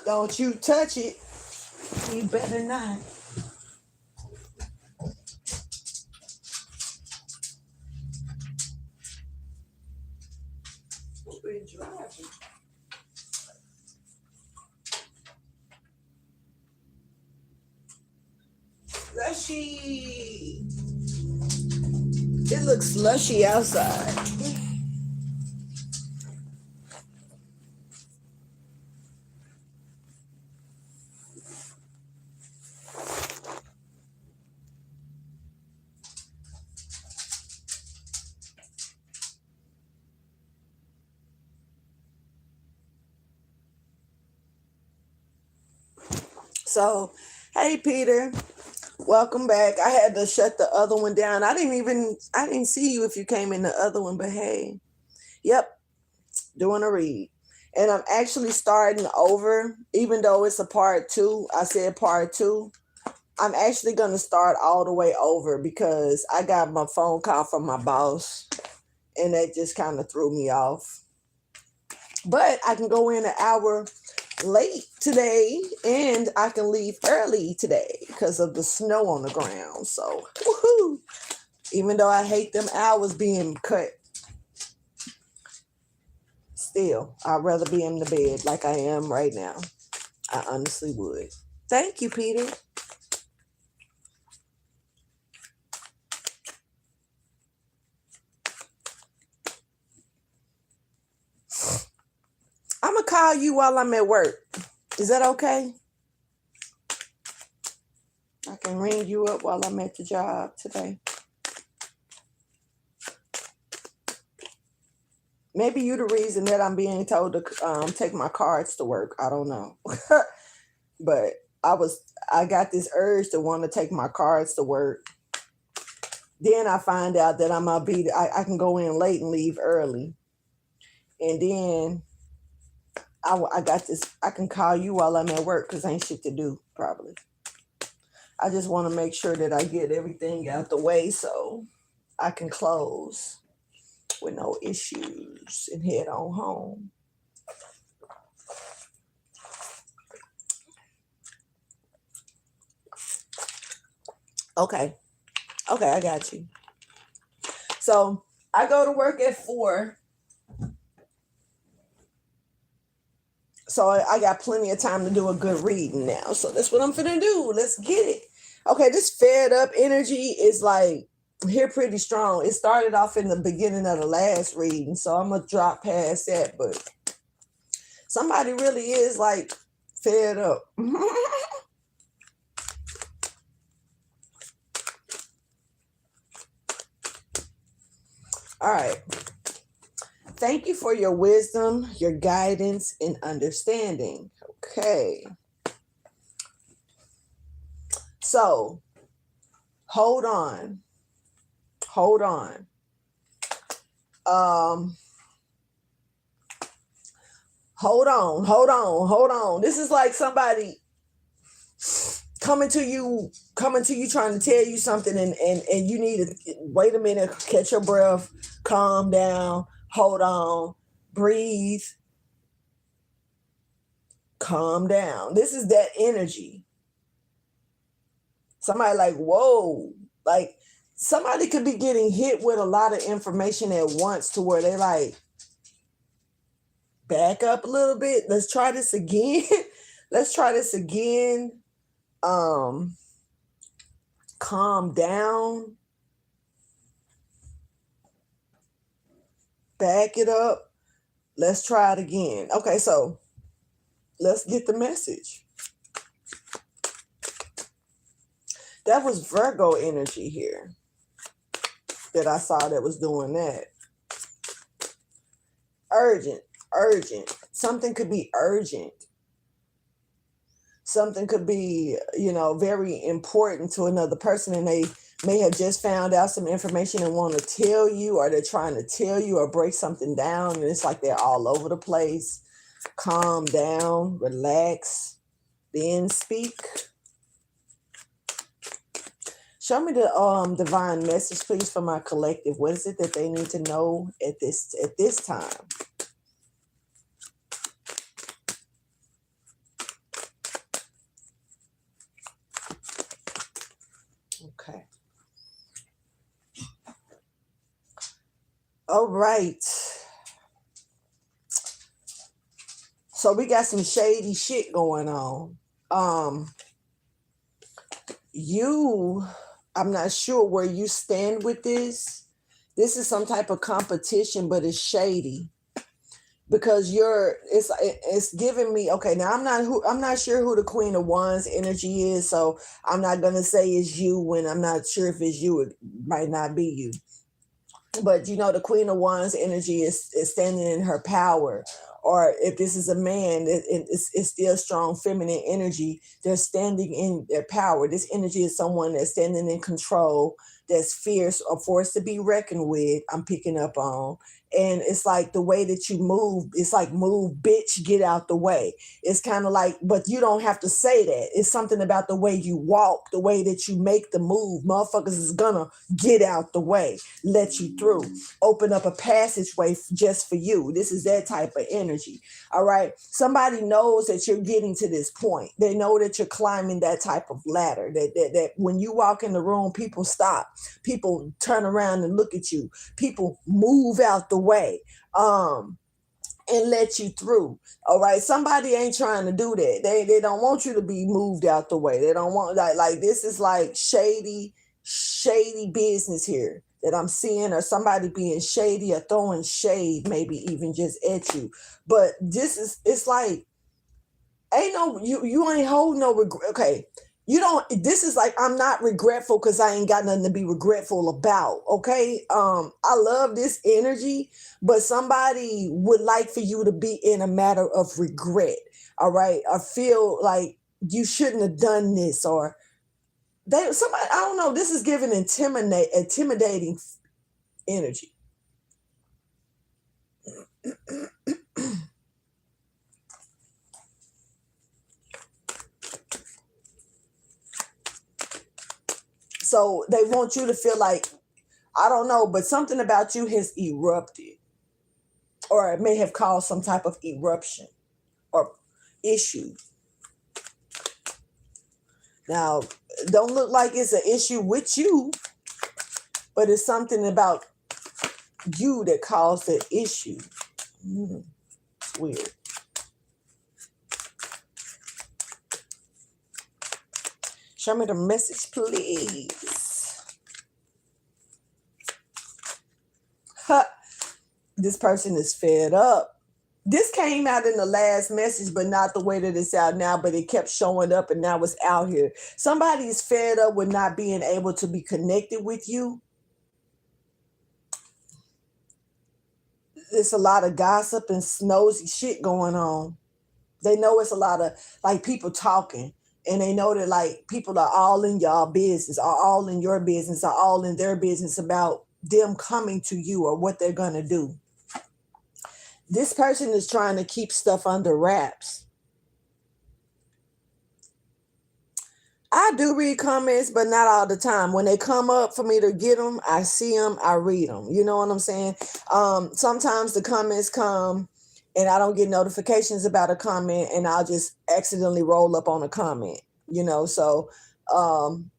Don't you touch it. You better not. We're driving. Slushy. It looks slushy outside. So, hey Peter, welcome back. I had to shut the other one down. I didn't see you if you came in the other one, but hey. Yep, doing a read. And I'm actually starting over, even though it's a part two. I said part two. I'm actually going to start all the way over because I got my phone call from my boss and that just kind of threw me off. But I can go in an hour late today and I can leave early today because of the snow on the ground. So, woohoo! Even though I hate them hours being cut, still, I'd rather be in the bed like I am right now. I honestly would. Thank you, Peter. I'm going to call you while I'm at work. Is that okay? I can ring you up while I'm at the job today. Maybe you're the reason that I'm being told to take my cards to work. I don't know. But I got this urge to want to take my cards to work. Then I find out that I can go in late and leave early. And then I got this, I can call you while I'm at work because ain't shit to do, probably. I just want to make sure that I get everything out the way so I can close with no issues and head on home. Okay, I got you. So I go to work at 4. So I got plenty of time to do a good reading now. So that's what I'm finna do. Let's get it. Okay, this fed up energy is like here pretty strong. It started off in the beginning of the last reading, so I'm gonna drop past that. But somebody really is like fed up. All right. Thank you for your wisdom, your guidance, and understanding. Okay. So, hold on. Hold on. Hold on. This is like somebody coming to you trying to tell you something and you need to wait a minute, catch your breath, calm down, hold on, breathe, calm down. This is that energy. Somebody like, whoa, like somebody could be getting hit with a lot of information at once to where they like, back up a little bit. Let's try this again. Calm down. Back it up. Let's try it again. Okay, so let's get the message. That was Virgo energy here that I saw that was doing that. Urgent. Something could be urgent. Something could be, very important to another person and they may have just found out some information and want to tell you, or they're trying to tell you or break something down and it's like they're all over the place. Calm down, relax, then speak. Show me the divine message, please, for my collective. What is it that they need to know at this time? All right. So we got some shady shit going on. Um, you, I'm not sure where you stand with this. This is some type of competition, but it's shady because it's giving me okay. Now I'm not sure who the Queen of Wands energy is, so I'm not gonna say it's you when I'm not sure if it's you. It might not be you, but you know the Queen of Wands energy is standing in her power. Or if this is a man, it's still strong feminine energy. They're standing in their power. This energy is someone that's standing in control, that's fierce, or forced to be reckoned with. I'm picking up on. And it's like the way that you move, it's like move, bitch, get out the way. It's kind of like, but you don't have to say that. It's something about the way you walk, the way that you make the move. Motherfuckers is gonna get out the way, let you through, open up a passageway just for you. This is that type of energy. All right. Somebody knows that you're getting to this point. They know that you're climbing that type of ladder. That when you walk in the room, people stop. People turn around and look at you. People move out the way. And let you through. All right. Somebody ain't trying to do that. They don't want you to be moved out the way. They don't want like this is like shady business here that I'm seeing, or somebody being shady or throwing shade, maybe even just at you. But it's like ain't no you ain't holding no regret. Okay. You don't, this is like, I'm not regretful because I ain't got nothing to be regretful about. Okay. I love this energy, but somebody would like for you to be in a matter of regret. All right. I feel like you shouldn't have done this, or somebody, I don't know. This is giving intimidating energy. So they want you to feel like, I don't know, but something about you has erupted, or it may have caused some type of eruption or issue. Now, don't look like it's an issue with you, but it's something about you that caused the issue. It's weird. Show me the message, please. This person is fed up. This came out in the last message, but not the way that it's out now, but it kept showing up and now it's out here. Somebody's fed up with not being able to be connected with you. There's a lot of gossip and nosy shit going on. They know it's a lot of like people talking, and they know that like people are all in y'all business, are all in your business, are all in their business about them coming to you or what they're gonna do. This person is trying to keep stuff under wraps. I do read comments, but not all the time. When they come up for me to get them, I see them, I read them. You know what I'm saying? Sometimes the comments come and I don't get notifications about a comment, and I'll just accidentally roll up on a comment, you know? So,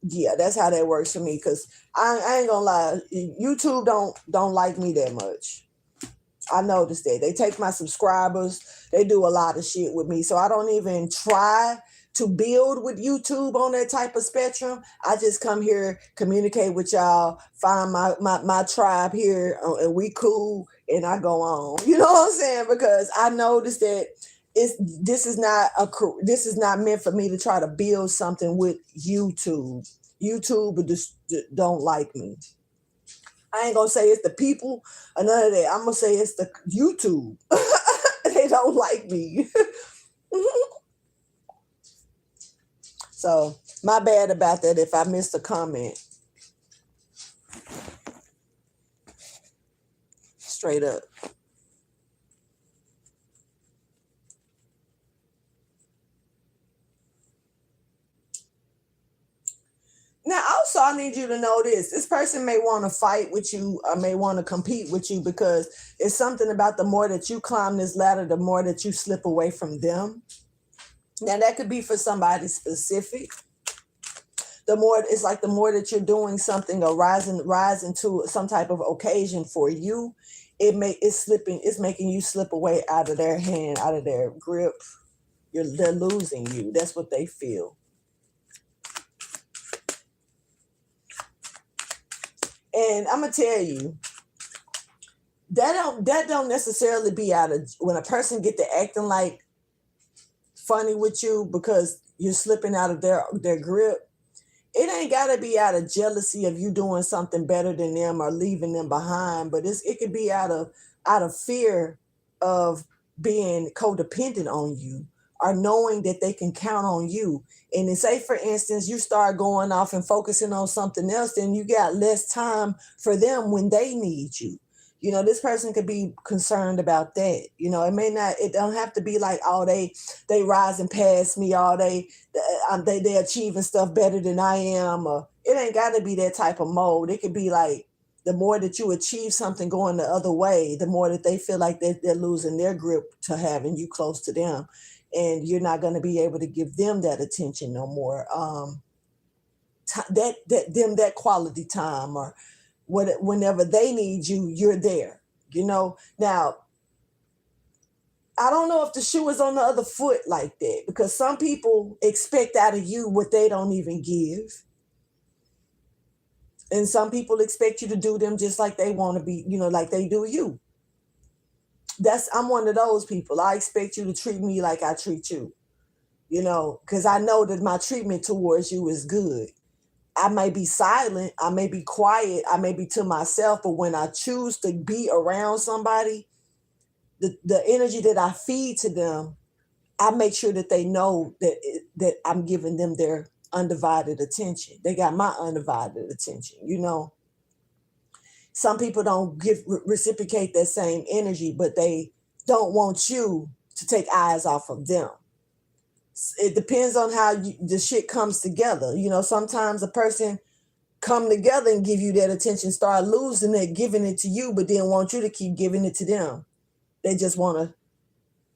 yeah, that's how that works for me. Cause I ain't gonna lie, YouTube don't like me that much. I noticed that they take my subscribers. They do a lot of shit with me. So I don't even try to build with YouTube on that type of spectrum. I just come here, communicate with y'all, find my tribe here, and we cool, and I go on. You know what I'm saying? Because I noticed that this is not meant for me to try to build something with YouTube. YouTube just don't like me. I ain't gonna say it's the people or none of that. I'm gonna say it's the YouTube. They don't like me. So my bad about that if I missed a comment. Straight up. Now, also, I need you to know this. This person may want to fight with you or may want to compete with you because it's something about the more that you climb this ladder, the more that you slip away from them. Now, that could be for somebody specific. The more it's like the more that you're doing something or rising to some type of occasion for you, it's making you slip away out of their hand, out of their grip. They're losing you. That's what they feel. And I'm gonna tell you, that don't necessarily be out of, when a person get to acting like funny with you because you're slipping out of their grip. It ain't gotta be out of jealousy of you doing something better than them or leaving them behind, but it could be out of fear of being codependent on you or knowing that they can count on you. And then say, for instance, you start going off and focusing on something else, then you got less time for them when they need you. This person could be concerned about that. It don't have to be like, oh, they rising past me, all they achieving stuff better than I am. Or it ain't got to be that type of mode. It could be like, the more that you achieve something going the other way, the more that they feel like they're losing their grip to having you close to them, and you're not going to be able to give them that attention no more. That quality time, or whenever they need you, you're there. Now, I don't know if the shoe is on the other foot like that, because some people expect out of you what they don't even give. And some people expect you to do them just like they want to be, like they do you. I'm one of those people. I expect you to treat me like I treat you, because I know that my treatment towards you is good. I may be silent, I may be quiet, I may be to myself, but when I choose to be around somebody, the energy that I feed to them, I make sure that they know that I'm giving them their undivided attention. They got my undivided attention. Some people don't reciprocate that same energy, but they don't want you to take eyes off of them. It depends on how the shit comes together. Sometimes a person come together and give you that attention, start losing it, giving it to you, but then want you to keep giving it to them. They just want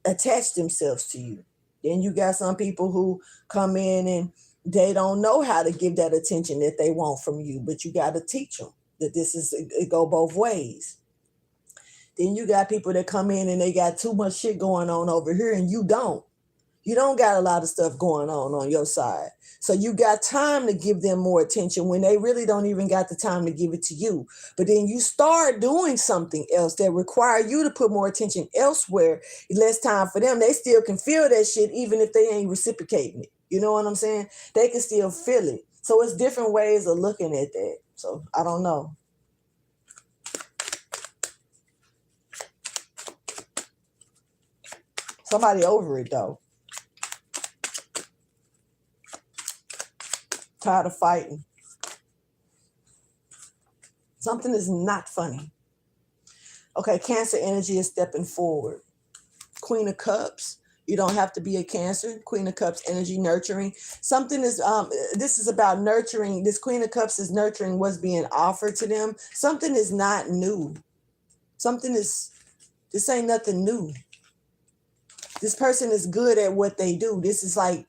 to attach themselves to you. Then you got some people who come in and they don't know how to give that attention that they want from you, but you got to teach them that it go both ways. Then you got people that come in and they got too much shit going on over here, and you don't. You don't got a lot of stuff going on your side. So you got time to give them more attention when they really don't even got the time to give it to you. But then you start doing something else that require you to put more attention elsewhere, less time for them. They still can feel that shit even if they ain't reciprocating it. You know what I'm saying? They can still feel it. So it's different ways of looking at that. So I don't know. Somebody over it though. Tired of fighting. Something is not funny. Okay, Cancer energy is stepping forward. Queen of Cups. You don't have to be a Cancer. Queen of Cups energy, nurturing. Something is, this is about nurturing. This Queen of Cups is nurturing what's being offered to them. Something is not new. This ain't nothing new. This person is good at what they do. This is like,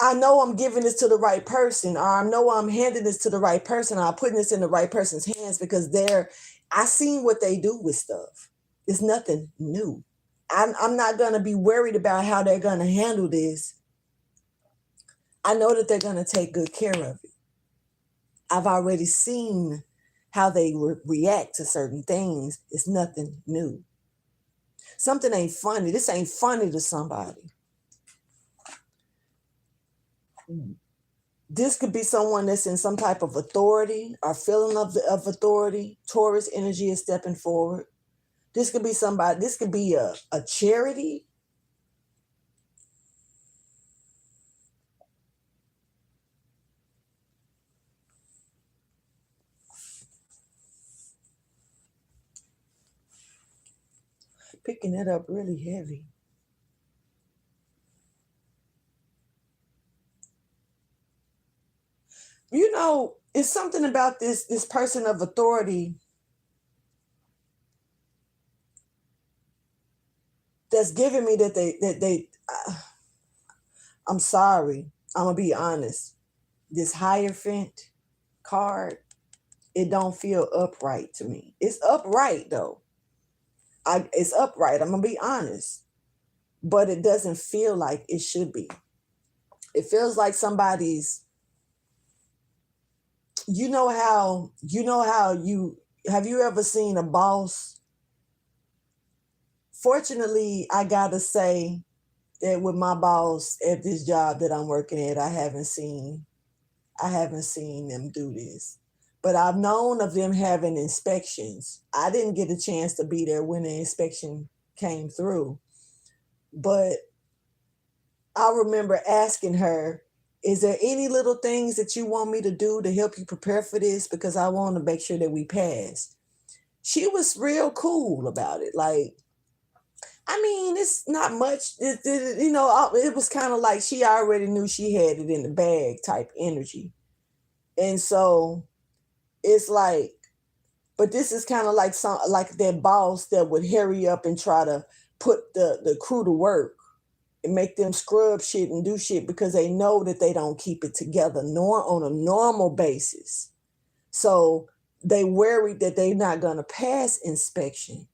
I know I'm giving this to the right person, or I know I'm handing this to the right person, or I'm putting this in the right person's hands because I seen what they do with stuff. It's nothing new. I'm not going to be worried about how they're going to handle this. I know that they're going to take good care of it. I've already seen how they react to certain things. It's nothing new. Something ain't funny. This ain't funny to somebody. This could be someone that's in some type of authority or feeling of authority. Taurus energy is stepping forward. This could be somebody. This could be a charity. Picking it up really heavy. It's something about this person of authority that's giving me that I'm sorry. I'm gonna be honest. This Hierophant card, it don't feel upright to me. It's upright though. It's upright. I'm gonna be honest, but it doesn't feel like it should be. It feels like somebody's. You have you ever seen a boss? Fortunately, I gotta say that with my boss at this job that I'm working at, I haven't seen them do this. But I've known of them having inspections. I didn't get a chance to be there when the inspection came through. But I remember asking her, is there any little things that you want me to do to help you prepare for this? Because I want to make sure that we pass. She was real cool about it. Like, I mean, it's not much. It was kind of like she already knew she had it in the bag type energy. And so it's like, but this is kind of like that boss that would hurry up and try to put the crew to work and make them scrub shit and do shit because they know that they don't keep it together nor on a normal basis. So they worried that they're not gonna pass inspection.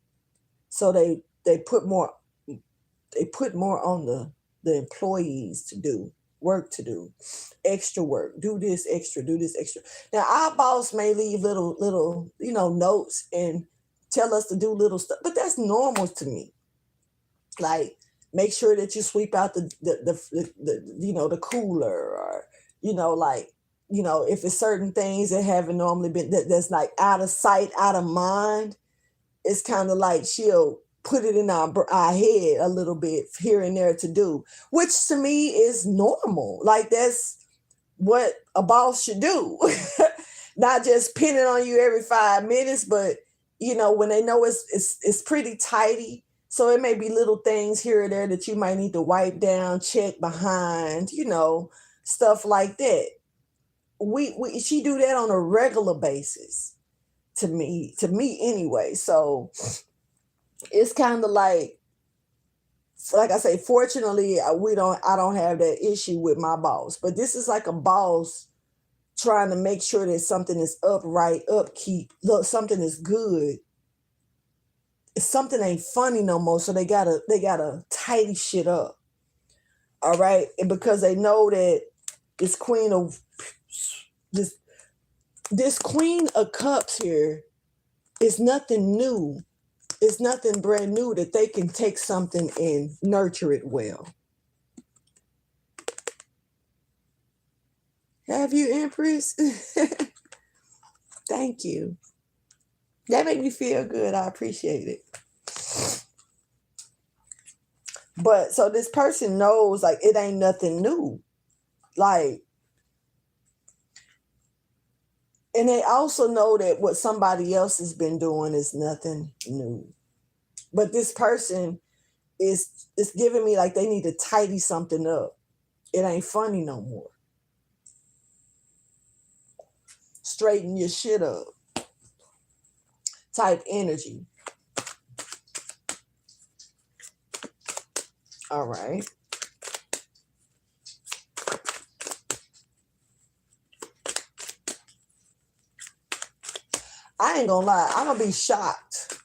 So they put more on the employees to do work, to do extra work, do this extra. Now our boss may leave little notes and tell us to do little stuff, but that's normal to me. Like, make sure that you sweep out the cooler, or if it's certain things that haven't normally been, that's like out of sight, out of mind. It's kind of like she'll put it in our head a little bit here and there to do, which to me is normal. Like, that's what a boss should do. Not just pinning on you every 5 minutes, but when they know it's pretty tidy. So it may be little things here or there that you might need to wipe down, check behind, stuff like that. She do that on a regular basis to me anyway. So it's kind of like I say, fortunately, I don't have that issue with my boss, but this is like a boss trying to make sure that something is upright, upkeep, look, something is good. Something ain't funny no more, so they gotta tidy shit up. All right, and because they know that this queen of cups here is nothing new. It's nothing brand new, that they can take something and nurture it well. Have you, Empress? Thank you. That made me feel good. I appreciate it. But so this person knows, like, it ain't nothing new. Like, and they also know that what somebody else has been doing is nothing new. But this person is giving me like they need to tidy something up. It ain't funny no more. Straighten your shit up. Type energy. All right. I ain't gonna lie, I'm gonna be shocked.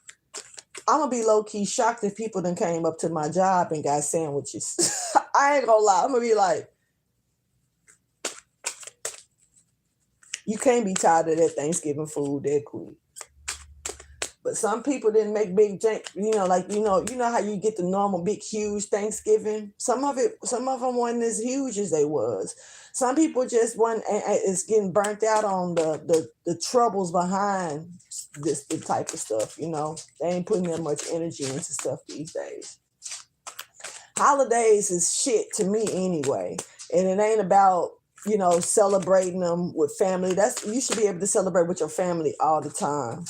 I'm gonna be low-key shocked if people done came up to my job and got sandwiches. I ain't gonna lie, I'm gonna be like, you can't be tired of that Thanksgiving food that quick. But some people didn't make big, you know how you get the normal big, huge Thanksgiving. Some of them wasn't as huge as they was. Some people just is getting burnt out on the troubles behind the type of stuff. They ain't putting that much energy into stuff these days. Holidays is shit to me anyway, and it ain't about celebrating them with family. You should be able to celebrate with your family all the time.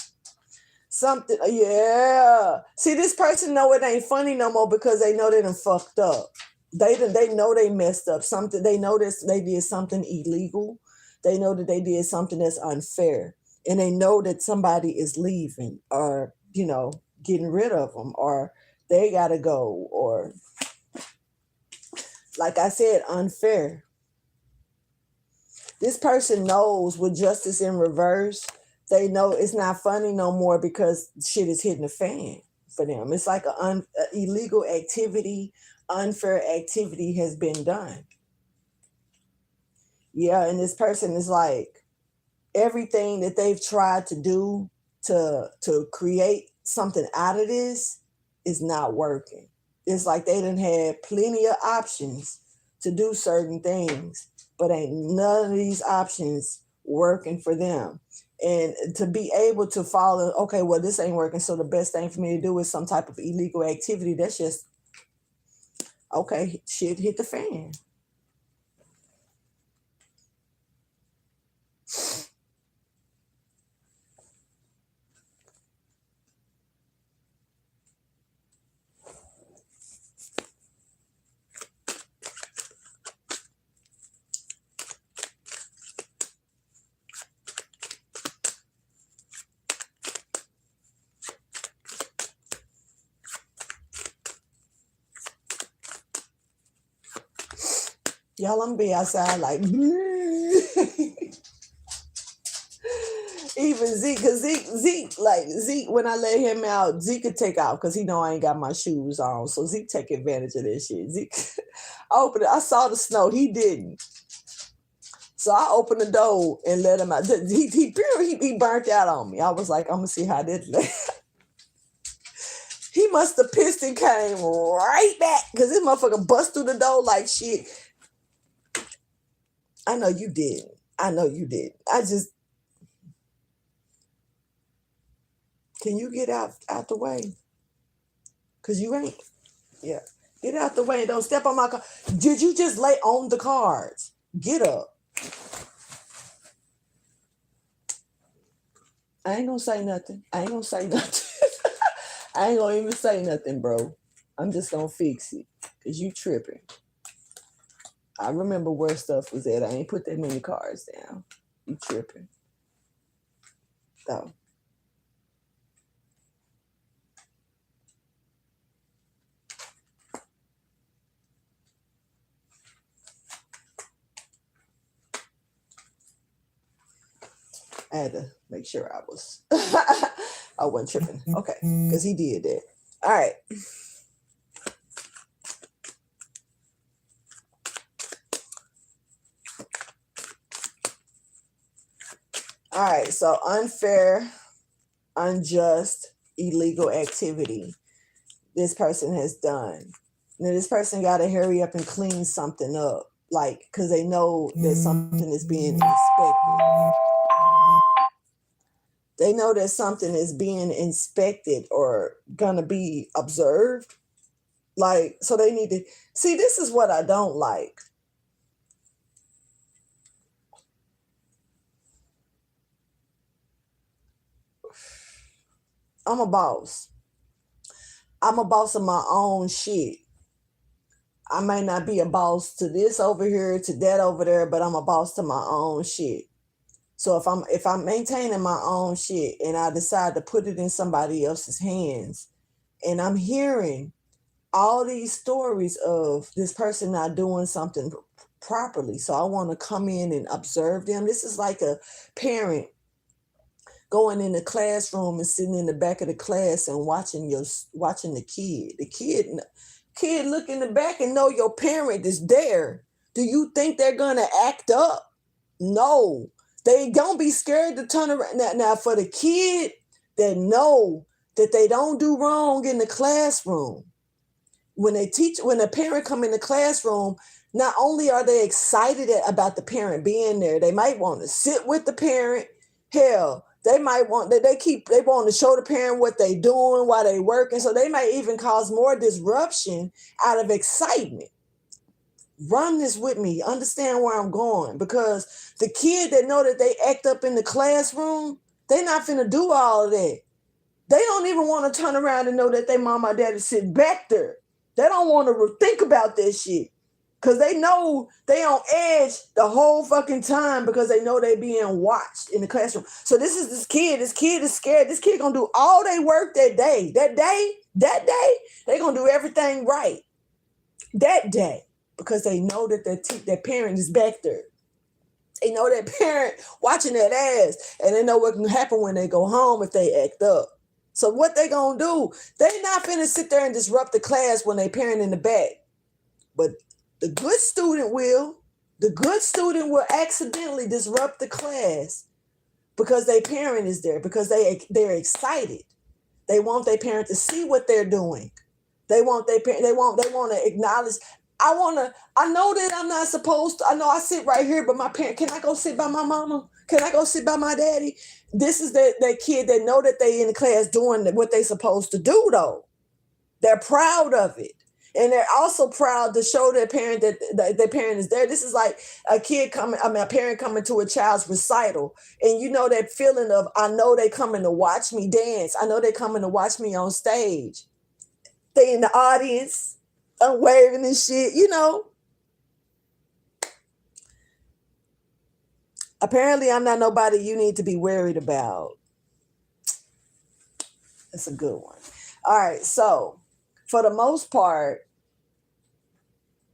Something, yeah. See, this person know it ain't funny no more because they know they done fucked up. They know they messed up. Something, they know this, they did something illegal. They know that they did something that's unfair, and they know that somebody is leaving, or getting rid of them, or they gotta go, or like I said, unfair. This person knows with justice in reverse They know it's not funny no more because shit is hitting the fan for them. It's like a illegal activity, unfair activity has been done. Yeah, and this person is like, everything that they've tried to do to create something out of this is not working. It's like they didn't have plenty of options to do certain things, but ain't none of these options working for them. And to be able to follow, okay, well, this ain't working, so the best thing for me to do is some type of illegal activity. That's just, okay, shit hit the fan. Y'all, I'm be outside like even Zeke, cause Zeke, when I let him out, Zeke could take out because he know I ain't got my shoes on. So Zeke take advantage of this shit. Zeke, I opened it, I saw the snow, he didn't. So I opened the door and let him out. He burnt out on me. I was like, I'm gonna see how this. He must have pissed and came right back because this motherfucker bust through the door like shit. I know you didn't. I know you did. Can you get out the way? Cause you ain't. Yeah. Get out the way and don't step on my car. Did you just lay on the cards? Get up. I ain't gonna say nothing. I ain't gonna even say nothing, bro. I'm just gonna fix it. Cause you tripping. I remember where stuff was at. I ain't put that many cards down. You tripping. So. I had to make sure I wasn't tripping. Okay, because he did that. All right. All right, so unfair, unjust, illegal activity this person has done. Now this person got to hurry up and clean something up, like, because they know that something is being inspected. They know that something is being inspected or gonna be observed. Like, so they need to see, this is what I don't like. I'm a boss. I'm a boss of my own shit. I may not be a boss to this over here, to that over there, but I'm a boss to my own shit. So if I'm maintaining my own shit and I decide to put it in somebody else's hands, and I'm hearing all these stories of this person not doing something properly, so I want to come in and observe them. This is like a parent going in the classroom and sitting in the back of the class and watching the kid. The kid look in the back and know your parent is there. Do you think they're gonna act up? No. They gonna be scared to turn around. Now for the kid that know that they don't do wrong in the classroom, when a parent come in the classroom, not only are they excited about the parent being there, they might want to sit with the parent. Hell, they might want they want to show the parent what they doing while they working. So they might even cause more disruption out of excitement. Run this with me. Understand where I'm going, because the kid that know that they act up in the classroom, they not finna do all of that. They don't even want to turn around and know that their mama or daddy sitting back there. They don't want to think about that shit, because they know they on edge the whole fucking time because they know they being watched in the classroom. So this kid is scared. This kid gonna do all their work that day. That day, they gonna do everything right that day, because they know that their parent is back there. They know that parent watching that ass, and they know what can happen when they go home if they act up. So what they gonna do? They not finna sit there and disrupt the class when they parent in the back. But the good student will. The good student will accidentally disrupt the class because their parent is there, because they're excited. They want their parent to see what they're doing. They want their parent. They want to acknowledge. I know that I'm not supposed to. I know I sit right here, but my parent. Can I go sit by my mama? Can I go sit by my daddy? This is that kid that know that they in the class doing what they supposed to do though. They're proud of it. And they're also proud to show their parent that their parent is there. This is like a parent coming to a child's recital. And you know that feeling of, I know they coming to watch me dance. I know they coming to watch me on stage. They in the audience, I'm waving and shit, you know. Apparently, I'm not nobody you need to be worried about. That's a good one. All right, so for the most part,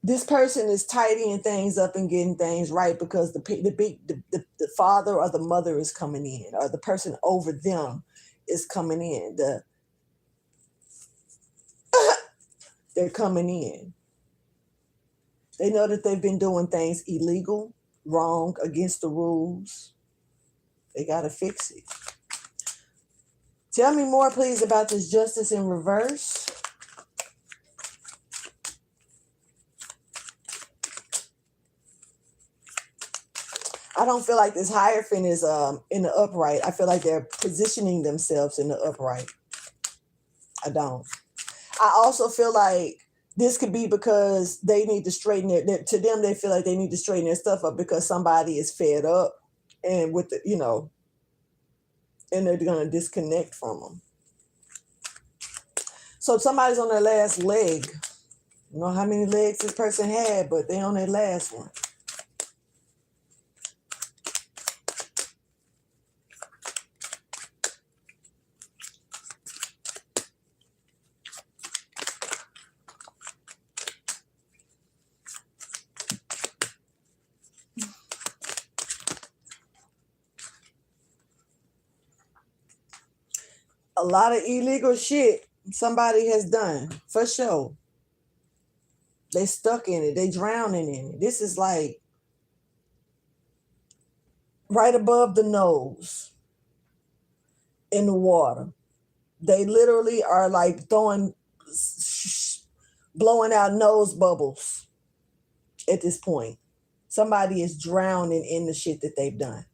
this person is tidying things up and getting things right because the father or the mother is coming in, or the person over them is coming in. They're coming in. They know that they've been doing things illegal, wrong, against the rules. They got to fix it. Tell me more, please, about this justice in reverse. I don't feel like this Hierophant is in the upright. I feel like they're positioning themselves in the upright. I don't. I also feel like this could be because they need to straighten it. To them, they feel like they need to straighten their stuff up because somebody is fed up and with the, and they're going to disconnect from them. So somebody's on their last leg. You know how many legs this person had, but they're on their last one. A lot of illegal shit somebody has done, for sure. They stuck in it. They drowning in it. This is like right above the nose in the water. They literally are like blowing out nose bubbles at this point. Somebody is drowning in the shit that they've done.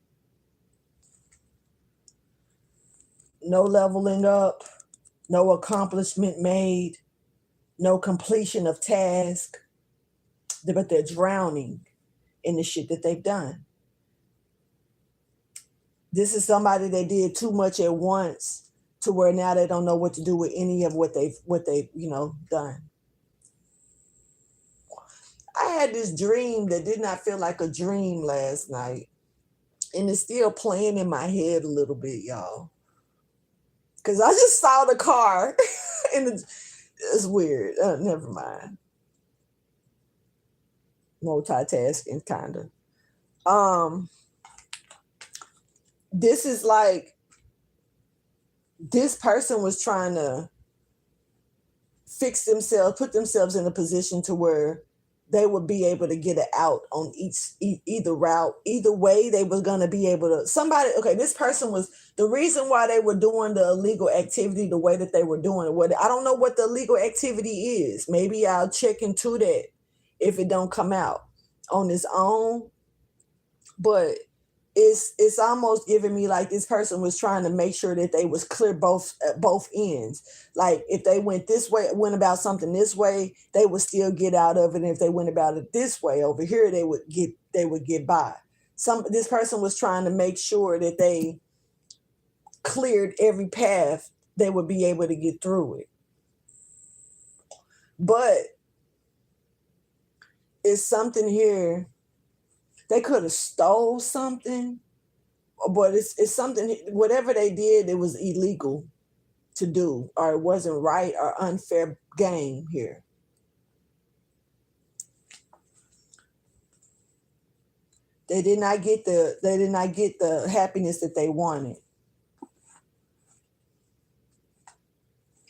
No leveling up, no accomplishment made, no completion of task, but they're drowning in the shit that they've done. This is somebody that did too much at once to where now they don't know what to do with any of what they've done. I had this dream that did not feel like a dream last night, and it's still playing in my head a little bit, y'all. Because I just saw the car, and it's weird. Never mind. Multitasking, kind of. This is like, this person was trying to fix themselves, put themselves in a position to where they would be able to get it out on either route. Either way, they were going to be able to, this person was, the reason why they were doing the illegal activity the way that they were doing it. I don't know what the illegal activity is. Maybe I'll check into that if it don't come out on its own. But it's almost giving me like this person was trying to make sure that they was clear both ends. Like if they went about something this way, they would still get out of it. And if they went about it this way over here, they would get by. This person was trying to make sure that they cleared every path they would be able to get through it. But it's something here. They could have stole something, but it's something, whatever they did, it was illegal to do, or it wasn't right or unfair game here. They did not get the happiness that they wanted.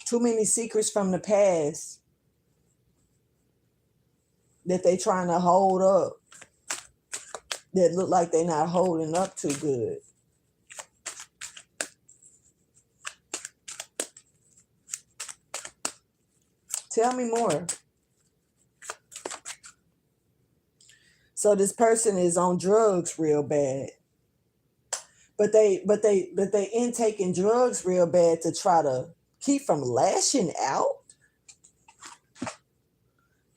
Too many secrets from the past that they trying to hold up that look like they're not holding up too good. Tell me more. So this person is on drugs real bad. But they intaking drugs real bad to try to keep from lashing out.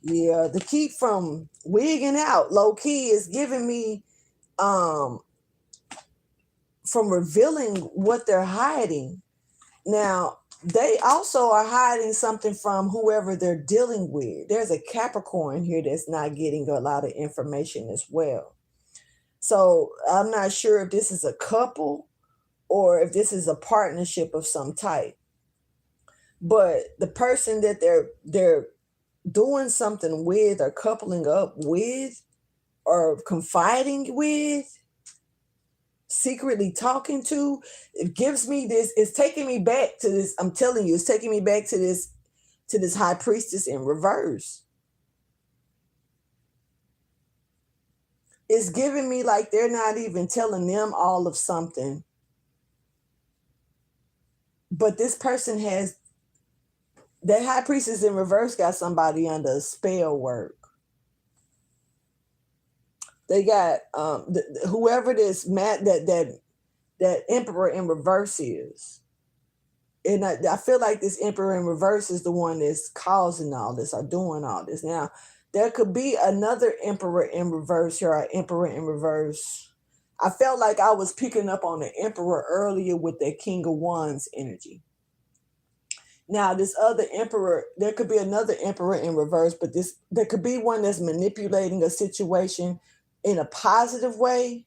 Yeah, to keep from wigging out. Low key is giving me from revealing what they're hiding. Now, they also are hiding something from whoever they're dealing with. There's a Capricorn here that's not getting a lot of information as well. So I'm not sure if this is a couple or if this is a partnership of some type. But the person that they're doing something with or coupling up with or confiding with, secretly talking to, it gives me this, it's taking me back to this. I'm telling you, it's taking me back to this high priestess in reverse. It's giving me like they're not even telling them all of something. But this person has, that high priestess in reverse got somebody under a spell work. They got whoever this that emperor in reverse is. And I feel like this emperor in reverse is the one that's causing all this or doing all this. Now, there could be another emperor in reverse here, or emperor in reverse. I felt like I was picking up on the emperor earlier with that King of Wands energy. Now, this other emperor, there could be another emperor in reverse, but there could be one that's manipulating a situation in a positive way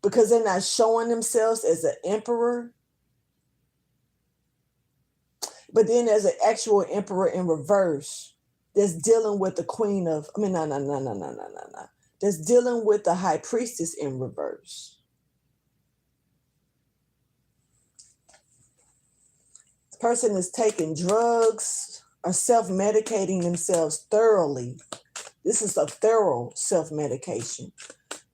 because they're not showing themselves as an emperor. But then there's an actual emperor in reverse that's dealing with the queen of, no. That's dealing with the high priestess in reverse. This person is taking drugs or self-medicating themselves thoroughly. This is a thorough self-medication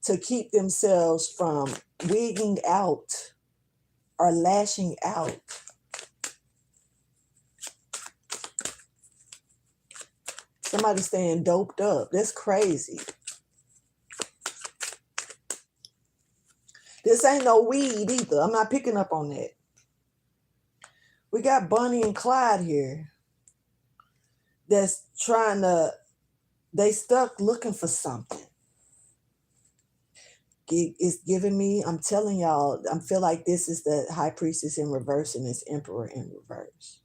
to keep themselves from wigging out or lashing out. Somebody staying doped up. That's crazy. This ain't no weed either. I'm not picking up on that. We got Bonnie and Clyde here that's trying to, they stuck looking for something. It's giving me, I'm telling y'all, I feel like this is the high priestess in reverse and this emperor in reverse.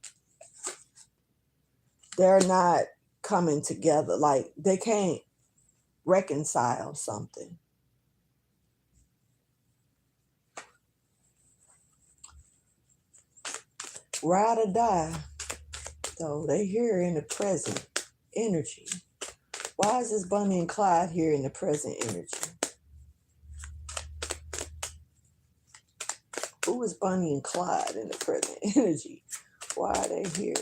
They're not coming together. Like they can't reconcile something. Ride or die. So they here in the present energy. Why is this Bonnie and Clyde here in the present energy? Who is Bonnie and Clyde in the present energy? Why are they here?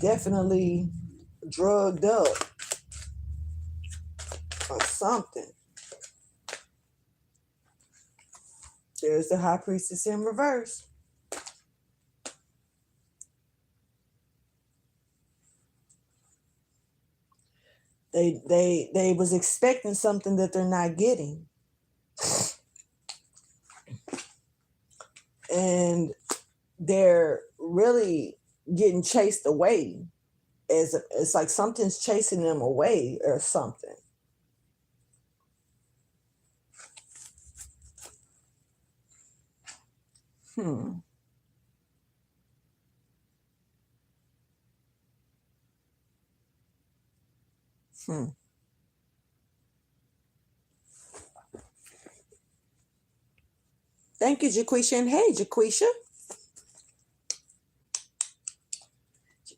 Definitely drugged up or something. There's the high priestess in reverse. They was expecting something that they're not getting. And they're really getting chased away. It's like something's chasing them away or something. Thank you, Jaquisha. And hey, Jaquisha.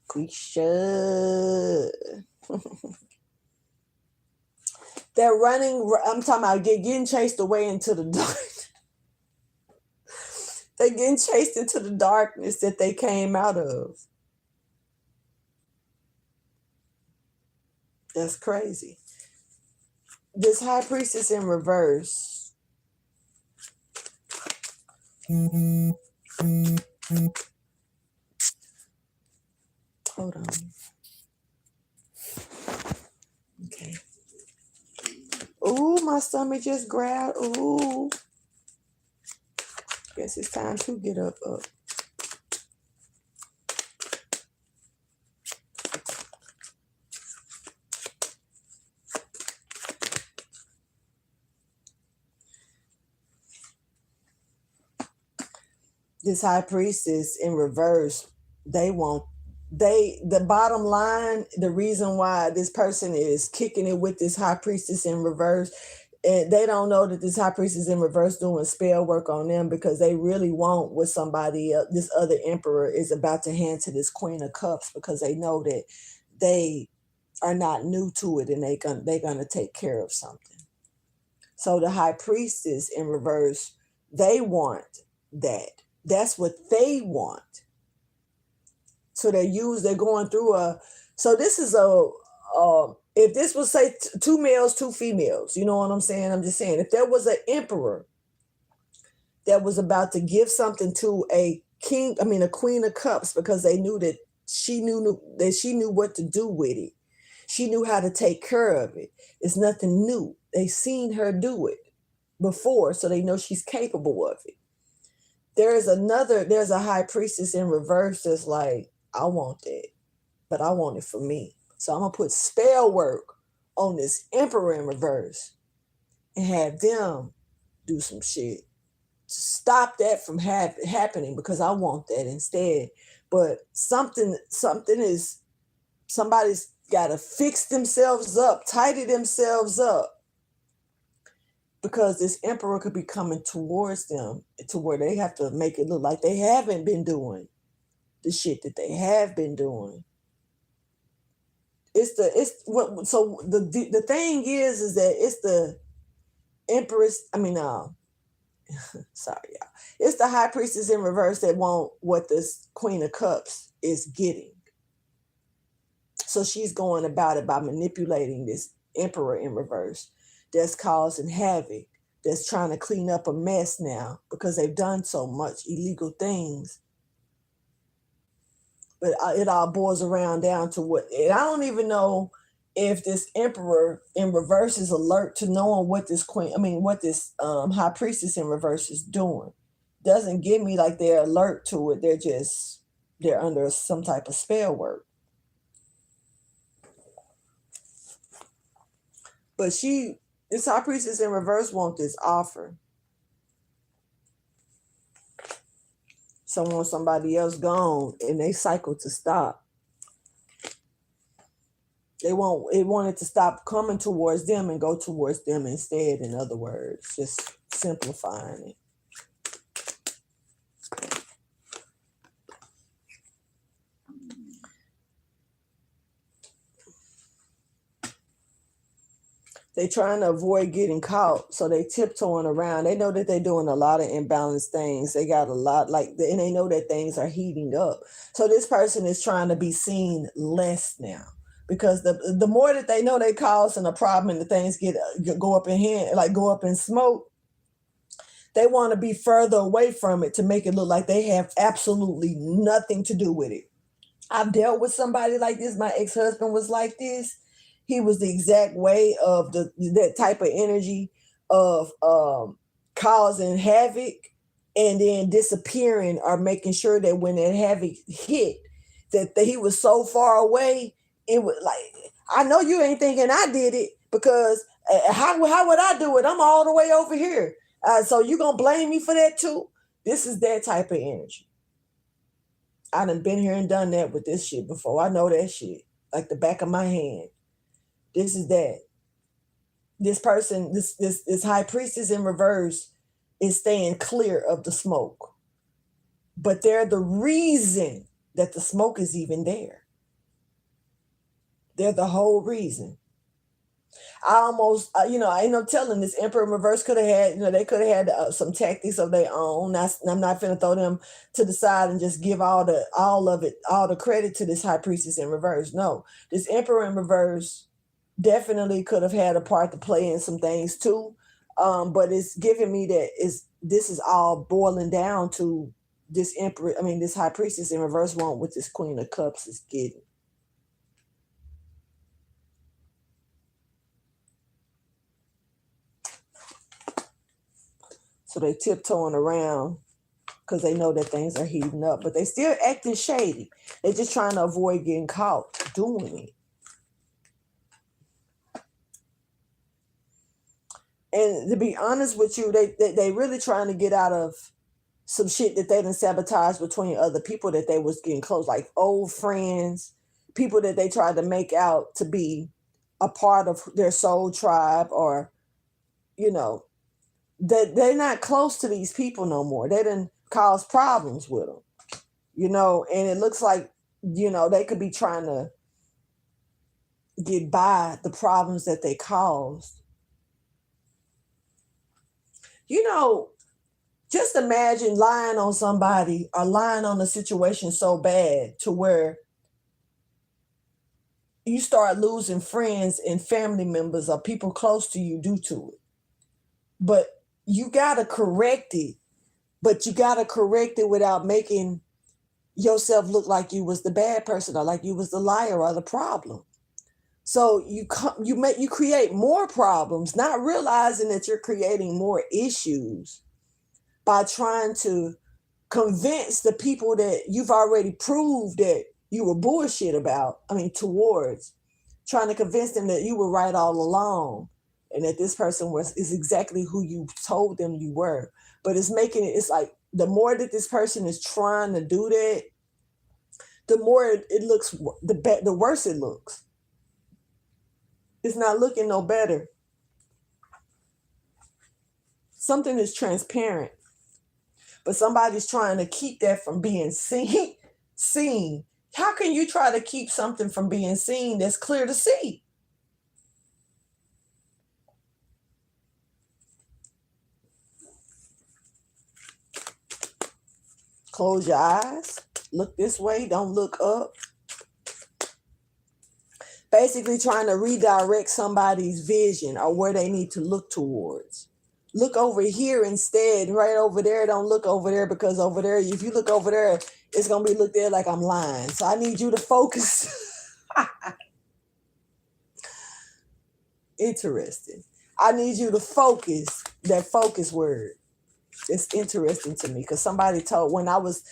Jaquisha. They're running. I'm talking about getting chased away into the dark. They're getting chased into the darkness that they came out of. That's crazy. This high priestess in reverse. Hold on. Okay. Ooh, my stomach just growled. Ooh. Guess it's time to get up. This high priestess in reverse, the bottom line, the reason why this person is kicking it with this high priestess in reverse, and they don't know that this high priestess in reverse doing spell work on them, because they really want what somebody else, this other emperor is about to hand to this queen of cups, because they know that they are not new to it, and they're gonna take care of something. So the high priestess in reverse, they want that. That's what they want. So they're going through so this is if this was, say, two males, two females, you know what I'm saying? I'm just saying, if there was an emperor that was about to give something to a queen of cups, because they knew that she knew what to do with it. She knew how to take care of it. It's nothing new. They seen her do it before, so they know she's capable of it. There's a high priestess in reverse that's like, I want that, but I want it for me. So I'm gonna put spell work on this emperor in reverse and have them do some shit to stop that from happening, because I want that instead. But somebody's got to fix themselves up, tidy themselves up, because this emperor could be coming towards them to where they have to make it look like they haven't been doing the shit that they have been doing. The thing is that it's the empress. Sorry, y'all. It's the high priestess in reverse that want what this queen of cups is getting. So she's going about it by manipulating this emperor in reverse that's causing havoc, that's trying to clean up a mess now because they've done so much illegal things. But it all boils around down to what, and I don't even know if this emperor in reverse is alert to knowing what this high priestess in reverse is doing. Doesn't give me like they're alert to it. They're under some type of spell work. But this high priestess in reverse wants this offer. Somebody else gone, and they cycle to stop. They want it to stop coming towards them and go towards them instead, in other words, just simplifying it. They trying to avoid getting caught, so they tiptoeing around. They know that they're doing a lot of imbalanced things. They got a lot, and they know that things are heating up. So this person is trying to be seen less now, because the more that they know they causing a problem and the things go up in smoke, they want to be further away from it to make it look like they have absolutely nothing to do with it. I've dealt with somebody like this. My ex-husband was like this. He was the exact way of that type of energy of causing havoc and then disappearing, or making sure that when that havoc hit, that he was so far away, it was like, I know you ain't thinking I did it, because how would I do it? I'm all the way over here. So you gonna blame me for that too? This is that type of energy. I done been here and done that with this shit before. I know that shit like the back of my hand. This is that. This person, this high priestess in reverse is staying clear of the smoke. But they're the reason that the smoke is even there. They're the whole reason. I almost, I ain't no telling this Emperor in reverse could have had, they could have had some tactics of their own. I'm not finna throw them to the side and just give all of it, all the credit to this high priestess in reverse. No, this Emperor in reverse definitely could have had a part to play in some things too. But it's giving me that this is all boiling down to this Emperor. I mean, this high priestess in reverse want what this Queen of Cups is getting. So they tiptoeing around because they know that things are heating up, but they still acting shady. They're just trying to avoid getting caught doing it. And to be honest with you, they really trying to get out of some shit that they done sabotaged between other people that they was getting close, like old friends, people that they tried to make out to be a part of their soul tribe, or, that they're not close to these people no more. They didn't cause problems with them, and it looks like, they could be trying to get by the problems that they caused. Just imagine lying on somebody or lying on a situation so bad to where you start losing friends and family members or people close to you due to it. But you got to correct it. But you got to correct it without making yourself look like you was the bad person or like you was the liar or the problem. So you create more problems, not realizing that you're creating more issues by trying to convince the people that you've already proved that you were bullshit about, towards, trying to convince them that you were right all along and that this person is exactly who you told them you were. But it's like the more that this person is trying to do that, the more it looks, the worse it looks. It's not looking no better. Something is transparent, but somebody's trying to keep that from being seen. How can you try to keep something from being seen that's clear to see? Close your eyes. Look this way. Don't look up. Basically trying to redirect somebody's vision or where they need to look towards. Look over here instead, right over there. Don't look over there, because over there, if you look over there, it's going to be looked at like I'm lying. So I need you to focus. Interesting. I need you to focus, that focus word. It's interesting to me because somebody told, when I was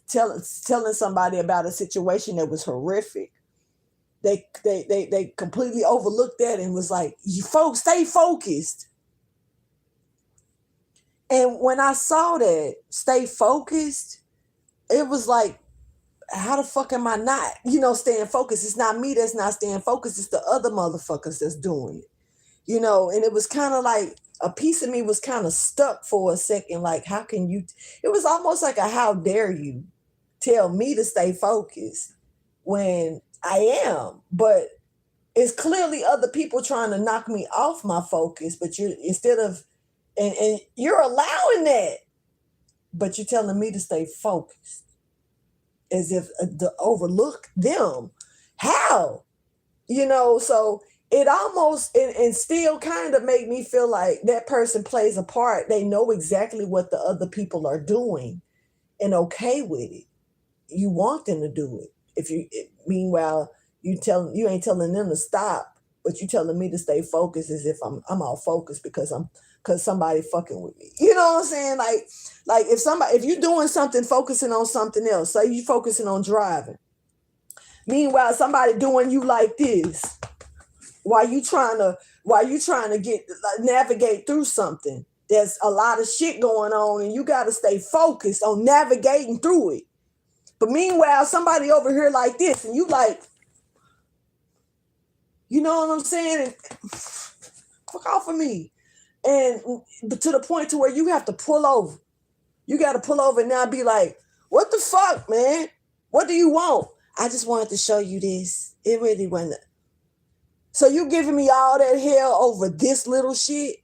telling somebody about a situation that was horrific, they completely overlooked that and was like, you folks, stay focused. And when I saw that, stay focused, it was like, how the fuck am I not, staying focused? It's not me that's not staying focused. It's the other motherfuckers that's doing it, and it was kind of like a piece of me was kind of stuck for a second. Like, how can you, it was almost like a, how dare you tell me to stay focused when I am, but it's clearly other people trying to knock me off my focus, but and you're allowing that, but you're telling me to stay focused as if to overlook them. How? So it almost, and still kind of made me feel like that person plays a part. They know exactly what the other people are doing and okay with it. You want them to do it. Meanwhile, you ain't telling them to stop, but you telling me to stay focused as if I'm all focused because somebody fucking with me. You know what I'm saying? Like if you're doing something, focusing on something else, say you focusing on driving. Meanwhile, somebody doing you like this while you trying to navigate through something. There's a lot of shit going on and you got to stay focused on navigating through it. But meanwhile, somebody over here like this and you like, you know what I'm saying? Fuck off of me. And to the point to where you have to pull over. You got to pull over and now be like, what the fuck, man? What do you want? I just wanted to show you this. It really wasn't. So you giving me all that hell over this little shit?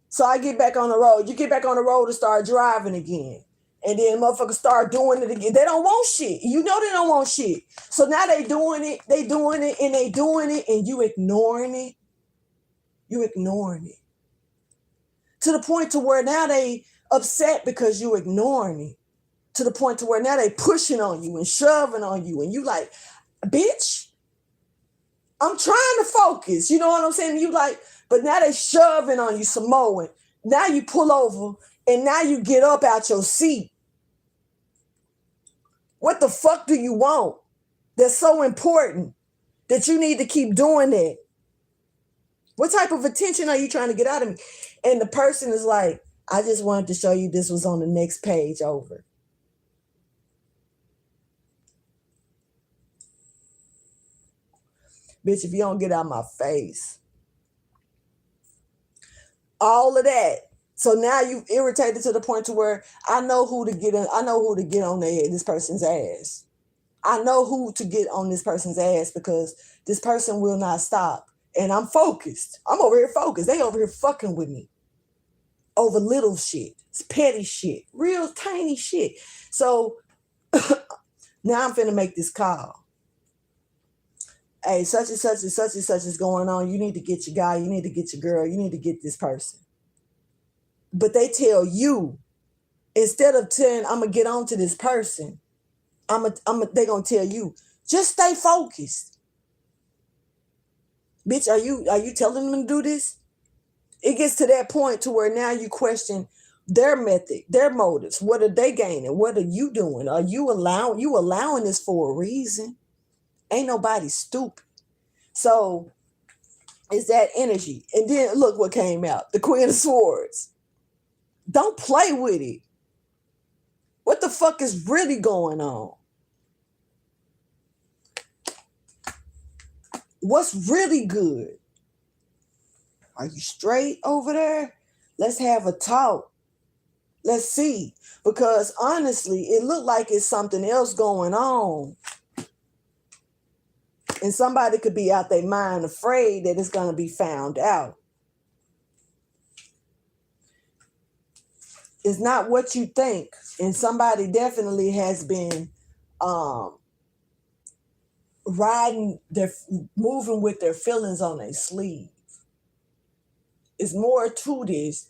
So I get back on the road. You get back on the road and start driving again. And then motherfuckers start doing it again. They don't want shit. You know they don't want shit. So now they doing it, and you ignoring it. You ignoring it. To the point to where now they upset because you ignoring it. To the point to where now they pushing on you and shoving on you. And you like, bitch, I'm trying to focus. You know what I'm saying? You like, but now they shoving on you some more. And now you pull over and now you get up out your seat. What the fuck do you want? That's so important that you need to keep doing that. What type of attention are you trying to get out of me? And the person is like, I just wanted to show you this was on the next page over. Bitch, if you don't get out of my face. All of that. So now you irritated to the point to where I know who to get on this person's ass. I know who to get on this person's ass because this person will not stop. And I'm focused. I'm over here focused. They over here fucking with me. Over little shit. It's petty shit. Real tiny shit. So now I'm finna make this call. Hey, such and such and such and such is going on. You need to get your guy. You need to get your girl. You need to get this person. But they tell you, instead of saying, I'm going to get on to this person, they're going to tell you, just stay focused. Bitch, are you telling them to do this? It gets to that point to where now you question their method, their motives. What are they gaining? What are you doing? Are you allowing this for a reason? Ain't nobody stupid. So it's that energy. And then look what came out. The Queen of Swords. Don't play with it. What the fuck is really going on? What's really good? Are you straight over there? Let's have a talk. Let's see. Because honestly, it looked like it's something else going on. And somebody could be out their mind afraid that it's going to be found out. It's not what you think. And somebody definitely has been moving with their feelings on their sleeve. It's more to this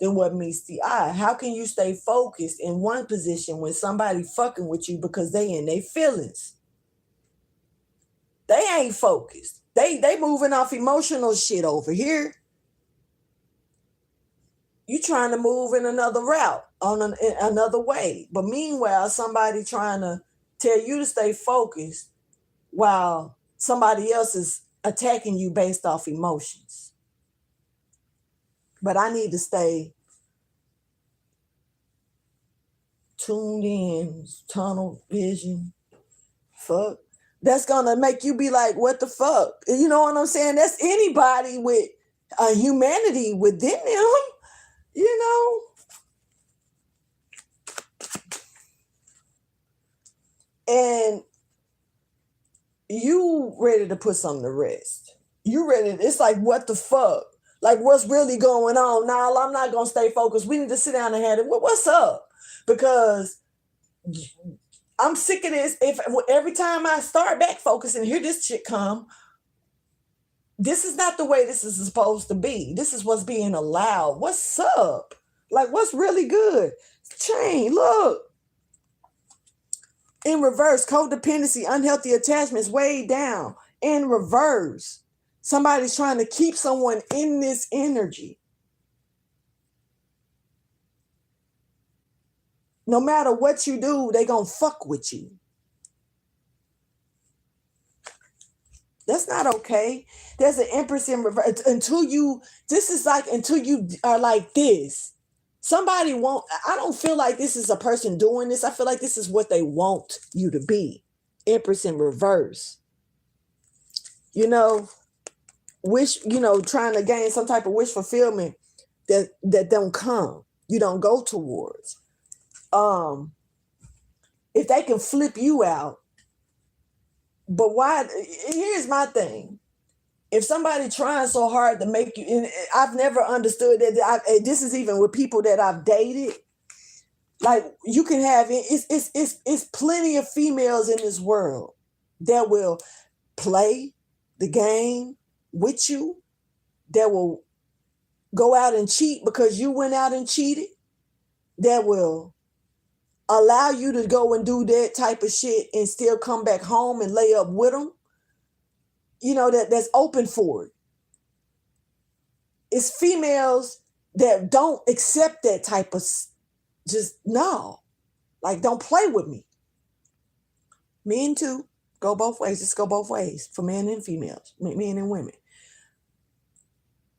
than what meets the eye. How can you stay focused in one position when somebody fucking with you because they in their feelings? They ain't focused. They moving off emotional shit over here. You trying to move in another route, in another way. But meanwhile, somebody trying to tell you to stay focused while somebody else is attacking you based off emotions. But I need to stay tuned in, tunnel vision. Fuck. That's going to make you be like, what the fuck? You know what I'm saying? That's anybody with humanity within them. You know, and you ready to put something to rest. You ready? It's like, what the fuck? Like, what's really going on? Now, I'm not going to stay focused. We need to sit down and have it. What's up? Because I'm sick of this. If every time I start back focusing, here this shit come. This is not the way this is supposed to be. This is what's being allowed. What's up? Like, what's really good? Chain, look. In reverse, codependency, unhealthy attachments, way down. In reverse. Somebody's trying to keep someone in this energy. No matter what you do, they gonna fuck with you. That's not okay. There's an Empress in reverse. Until you are like this. Somebody won't, I don't feel like this is a person doing this. I feel like this is what they want you to be. Empress in reverse. You know, trying to gain some type of wish fulfillment that don't come. You don't go towards. If they can flip you out, But why? Here's my thing. If somebody trying so hard to make you, and I've never understood that. This is even with people that I've dated. Like you can have it's plenty of females in this world that will play the game with you, that will go out and cheat because you went out and cheated, that will allow you to go and do that type of shit and still come back home and lay up with them. You know, that's open for it. It's females that don't accept that type of just no. Like don't play with me. Men too. Go both ways. Just go both ways for men and females, men and women.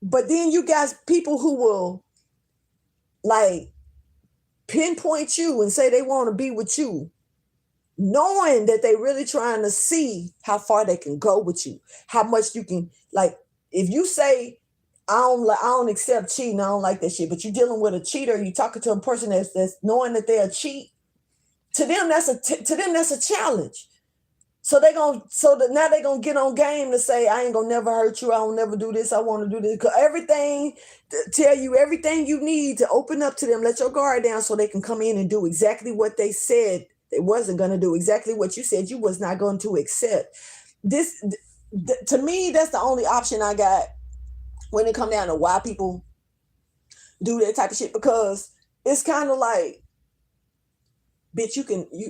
But then you guys, people who will like pinpoint you and say they want to be with you, knowing that they really trying to see how far they can go with you, how much you can like. If you say I don't accept cheating, I don't like that shit, but you're dealing with a cheater, you talking to a person that's knowing that they're a cheat. To them, that's a challenge. So now they're gonna get on game to say, I ain't gonna never hurt you, I don't never do this, I want to do this. Cause everything tell you everything you need to open up to them, let your guard down so they can come in and do exactly what they said they wasn't gonna do, exactly what you said you was not going to accept. This to me, that's the only option I got when it come down to why people do that type of shit, because it's kind of like, bitch,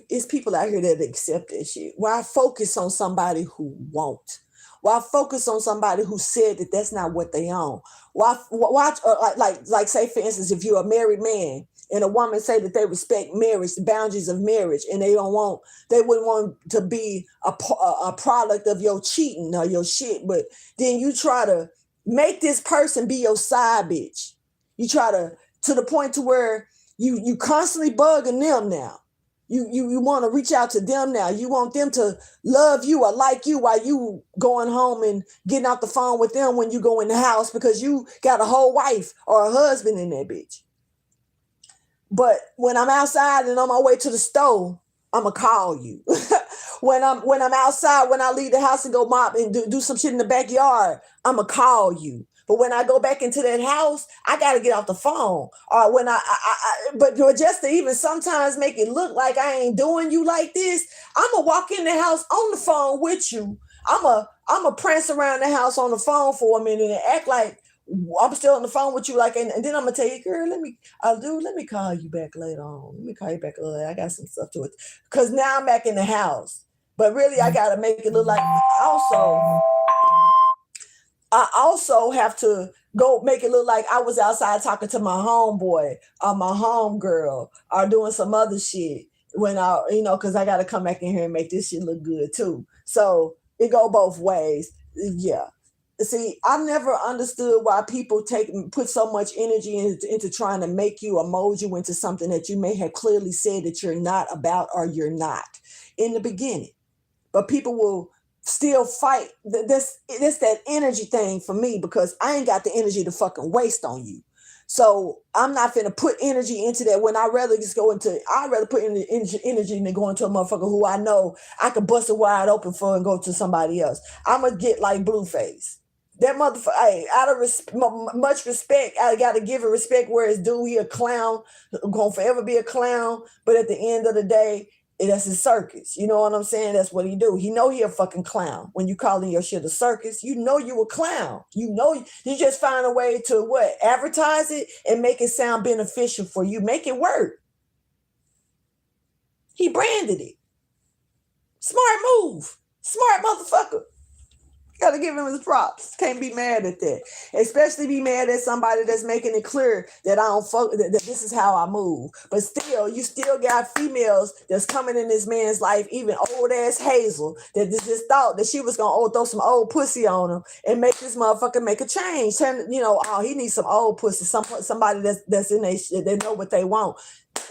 it's people out here that accept that shit. Why focus on somebody who won't? Why focus on somebody who said that that's not what they own? Why watch like say for instance, if you're a married man and a woman say that they respect marriage, the boundaries of marriage, and they wouldn't want to be a product of your cheating or your shit, but then you try to make this person be your side bitch. You try to the point to where you constantly bugging them now. You want to reach out to them now. You want them to love you or like you while you going home and getting out the phone with them when you go in the house because you got a whole wife or a husband in that bitch. But when I'm outside and on my way to the store, I'ma call you. when I'm outside, when I leave the house and go mop and do some shit in the backyard, I'ma call you. But when I go back into that house, I got to get off the phone. Or when but just to even sometimes make it look like I ain't doing you like this, I'm going to walk in the house on the phone with you. I'm a prance around the house on the phone for a minute and act like I'm still on the phone with you. Like, and then I'm going to tell you, girl, let me call you back later on. Let me call you back later. I got some stuff to it. Because now I'm back in the house. But really, I got to make it look like I also have to go make it look like I was outside talking to my homeboy or my homegirl or doing some other shit when because I got to come back in here and make this shit look good too. So it go both ways. Yeah. See, I've never understood why people put so much energy into trying to make you or mold you into something that you may have clearly said that you're not about or you're not in the beginning. But people will still fight. That's that energy thing for me, because I ain't got the energy to fucking waste on you. So I'm not finna put energy into that when I'd rather put energy than go into a motherfucker who I know I could bust it wide open for and go to somebody else. I'm gonna get like Blueface. That motherfucker, hey, out of much respect, I gotta give it respect where it's due. He a clown, gonna forever be a clown. But at the end of the day, that's his circus. You know what I'm saying? That's what he do. He know he a fucking clown. When you calling your shit a circus, you know you a clown. You know you just find a way to advertise it and make it sound beneficial for you. Make it work. He branded it. Smart move. Smart motherfucker. Gotta give him his props. Can't be mad at that. Especially be mad at somebody that's making it clear that I don't fuck, that this is how I move. But still, you still got females that's coming in this man's life, even old ass Hazel, that just thought that she was gonna throw some old pussy on him and make this motherfucker make a change. He needs some old pussy, somebody that's in they know what they want.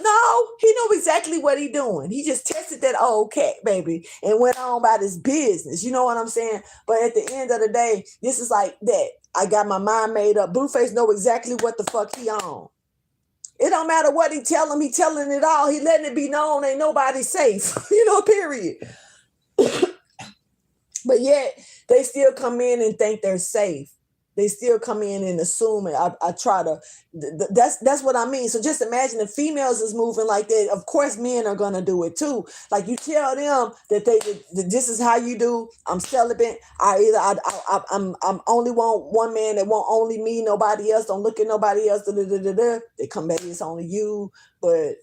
No, he know exactly what he doing. He just tested that old cat, baby, and went on about his business. You know what I'm saying? But at the end of the day, this is like that. I got my mind made up. Blueface know exactly what the fuck he on. It don't matter what he tell him. He telling it all. He letting it be known ain't nobody safe. Period. But yet they still come in and think they're safe. They still come in and assume it. I try to. That's what I mean. So just imagine if females is moving like that. Of course, men are gonna do it too. Like you tell them that this is how you do. I'm celibate. I'm only want one man that won't only me, nobody else. Don't look at nobody else. Da, da, da, da, da. They come back. It's only you, but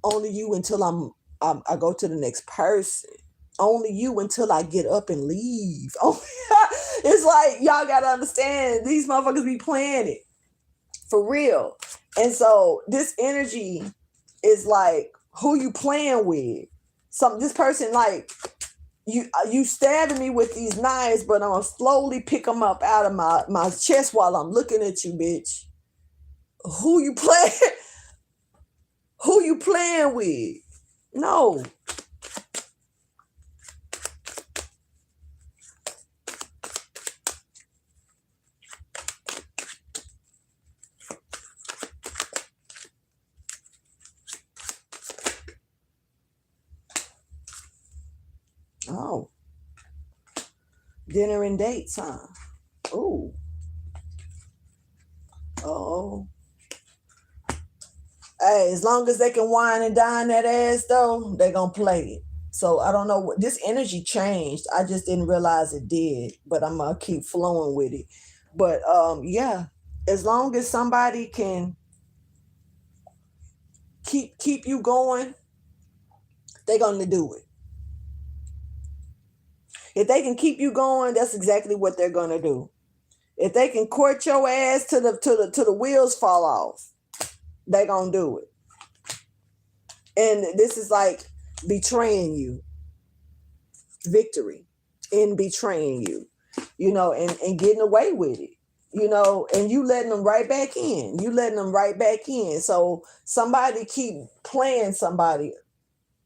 only you until I go to the next person. Only you until I get up and leave. It's like y'all gotta understand these motherfuckers be playing it for real. And so this energy is like who you playing with. This person like you stabbing me with these knives, but I'm gonna slowly pick them up out of my chest while I'm looking at you, bitch. Who you playing? Who you playing with? No. Oh. Dinner and dates, huh? Ooh. Oh. Hey, as long as they can wine and dine that ass though, they gonna play it. So I don't know what this energy changed. I just didn't realize it did, but I'm gonna keep flowing with it. But yeah, as long as somebody can keep you going, they're gonna do it. If they can keep you going, that's exactly what they're gonna do. If they can court your ass to the wheels fall off, they gonna do it. And this is like betraying you, victory in betraying you, and getting away with it, and you letting them right back in. You letting them right back in. So somebody keep playing somebody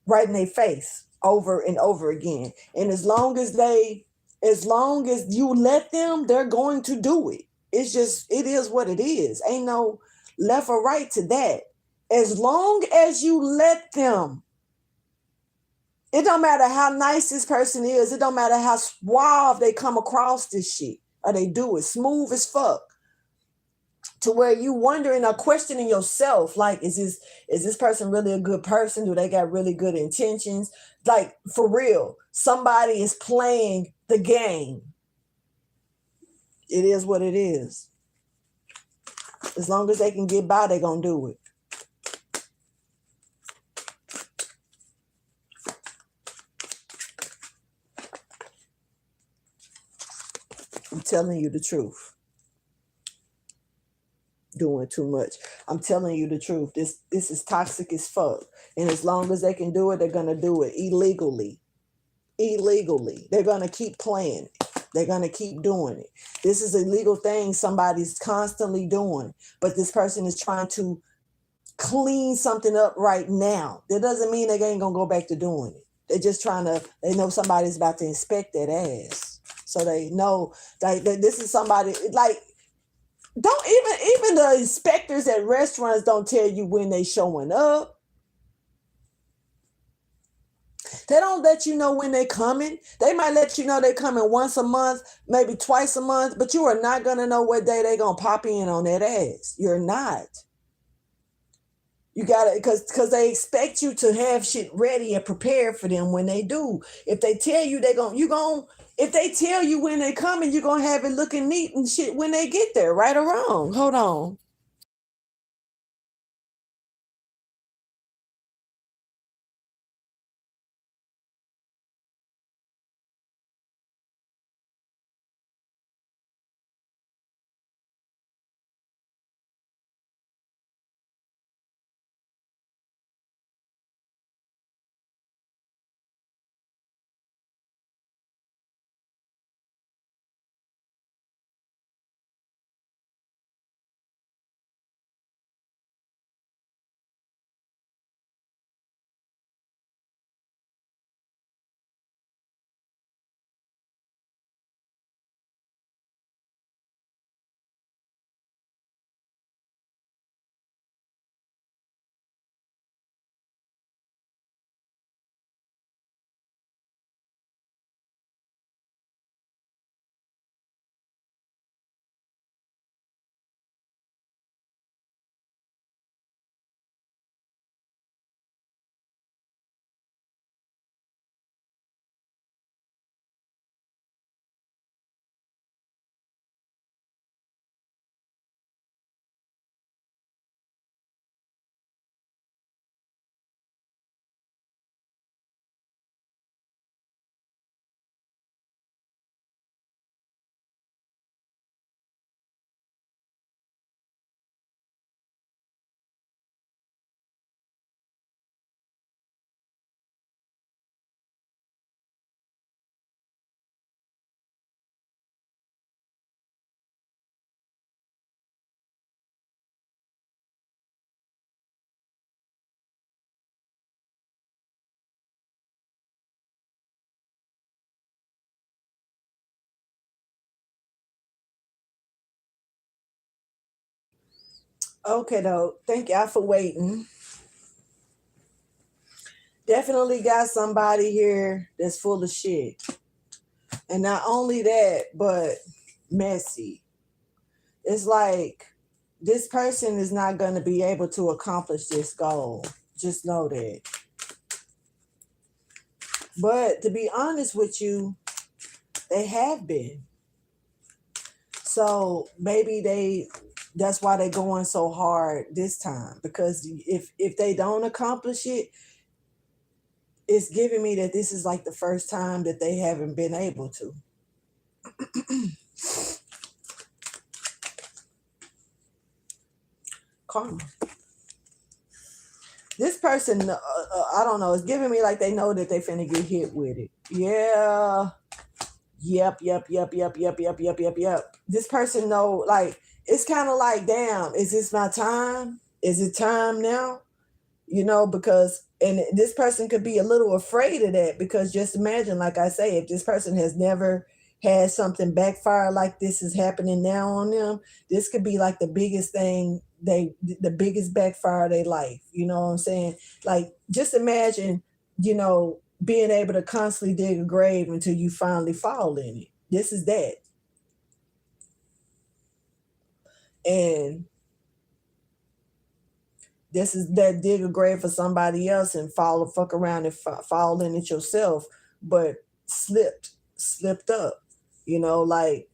right in their face over and over again. And as long as you let them, they're going to do it. It is what it is. Ain't no left or right to that. As long as you let them, it don't matter how nice this person is. It don't matter how suave they come across this shit or they do it smooth as fuck. To where you wondering or questioning yourself, like, is this person really a good person? Do they got really good intentions? Like, for real, somebody is playing the game. It is what it is. As long as they can get by, they gonna do it. I'm telling you the truth. Doing too much. I'm telling you the truth. This is toxic as fuck. And as long as they can do it, they're gonna do it illegally. Illegally. They're gonna keep playing it. They're gonna keep doing it. This is a legal thing somebody's constantly doing, but this person is trying to clean something up right now. That doesn't mean they ain't gonna go back to doing it. They're just they know somebody's about to inspect that ass. So they know that this is somebody like, don't even the inspectors at restaurants don't tell you when they showing up. They don't let you know when they coming. They might let you know they coming once a month, maybe twice a month, but you are not gonna know what day they gonna pop in on that ass. You're not. You gotta, because they expect you to have shit ready and prepared for them when they do. If they tell you if they tell you when they coming, you're gonna have it looking neat and shit when they get there, right or wrong. Hold on. Okay, though. Thank y'all for waiting. Definitely got somebody here that's full of shit. And not only that, but messy. It's like this person is not going to be able to accomplish this goal. Just know that. But to be honest with you, they have been. So maybe that's why they're going so hard this time, because if they don't accomplish it, it's giving me that this is like the first time that they haven't been able to. Karma. This person, I don't know, it's giving me like they know that they finna get hit with it. Yeah. Yep. This person know, like, it's kind of like, damn, is this my time? Is it time now? Because, and this person could be a little afraid of that, because just imagine, like I say, if this person has never had something backfire like this is happening now on them, this could be like the biggest thing, the biggest backfire of their life. You know what I'm saying? Like, just imagine, being able to constantly dig a grave until you finally fall in it. This is that. And this is that, dig a grave for somebody else and fuck around and fall in it yourself, but slipped up, like,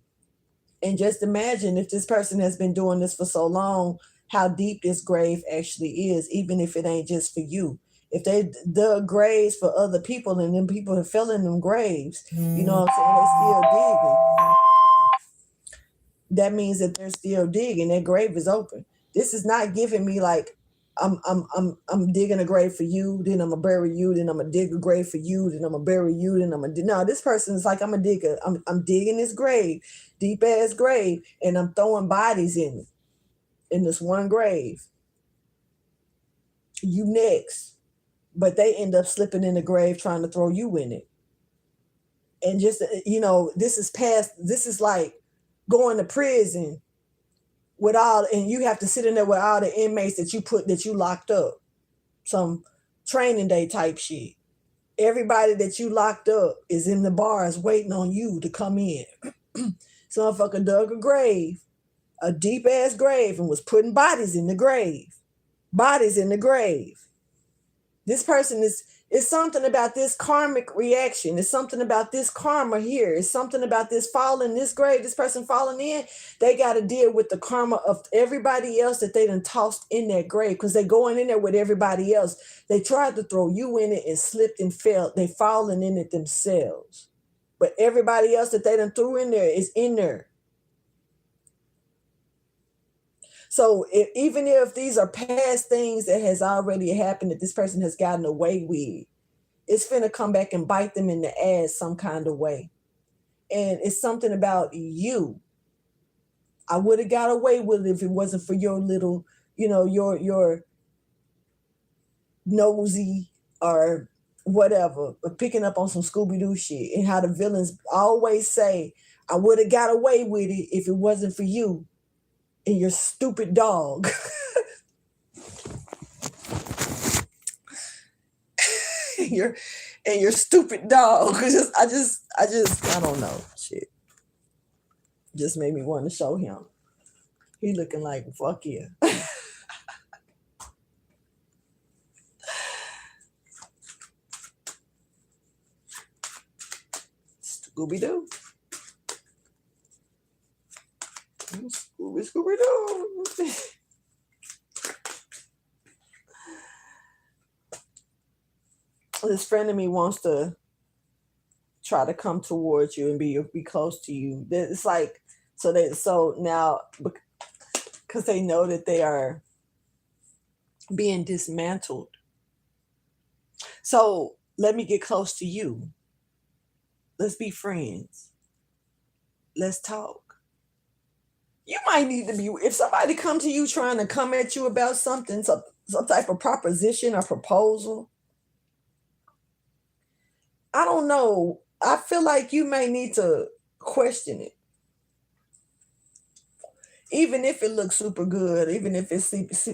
and just imagine if this person has been doing this for so long, how deep this grave actually is, even if it ain't just for you. If they dug graves for other people and then people have fell in them graves, you know what I'm saying? They still digging. That means that they're still digging. Their grave is open. This is not giving me like I'm digging a grave for you, then I'm gonna bury you, then I'm gonna dig a grave for you, then I'm gonna bury you, then I'm gonna no. This person is like, I'm digging this grave, deep ass grave, and I'm throwing bodies in it, in this one grave. You next, but they end up slipping in the grave trying to throw you in it, and just this is past. This is like going to prison with all, and you have to sit in there with all the inmates that you locked up. Some training day type shit. Everybody that you locked up is in the bars waiting on you to come in. Some motherfucker dug a grave, a deep ass grave, and was putting bodies in the grave. Bodies in the grave. This person is something about this karmic reaction. It's something about this karma here. It's something about this falling, this grave, this person falling in. They got to deal with the karma of everybody else that they done tossed in that grave, because they going in there with everybody else. They tried to throw you in it and slipped and fell. They falling in it themselves. But everybody else that they done threw in there is in there. So even if these are past things that has already happened that this person has gotten away with, it's finna come back and bite them in the ass some kind of way. And it's something about you. I would have got away with it if it wasn't for your little, your nosy or whatever, but picking up on some Scooby-Doo shit, and how the villains always say, I would have got away with it if it wasn't for you and your stupid dog. your and your stupid dog. I don't know. Shit. Just made me want to show him. He looking like, fuck yeah. Scooby-Doo. Scooby-Doo. This friend of me wants to try to come towards you and be close to you. It's like, so now, because they know that they are being dismantled. So let me get close to you. Let's be friends. Let's talk. You might need to be, if somebody come to you trying to come at you about something, some type of proposition or proposal, I don't know. I feel like you may need to question it. Even if it looks super good, even if it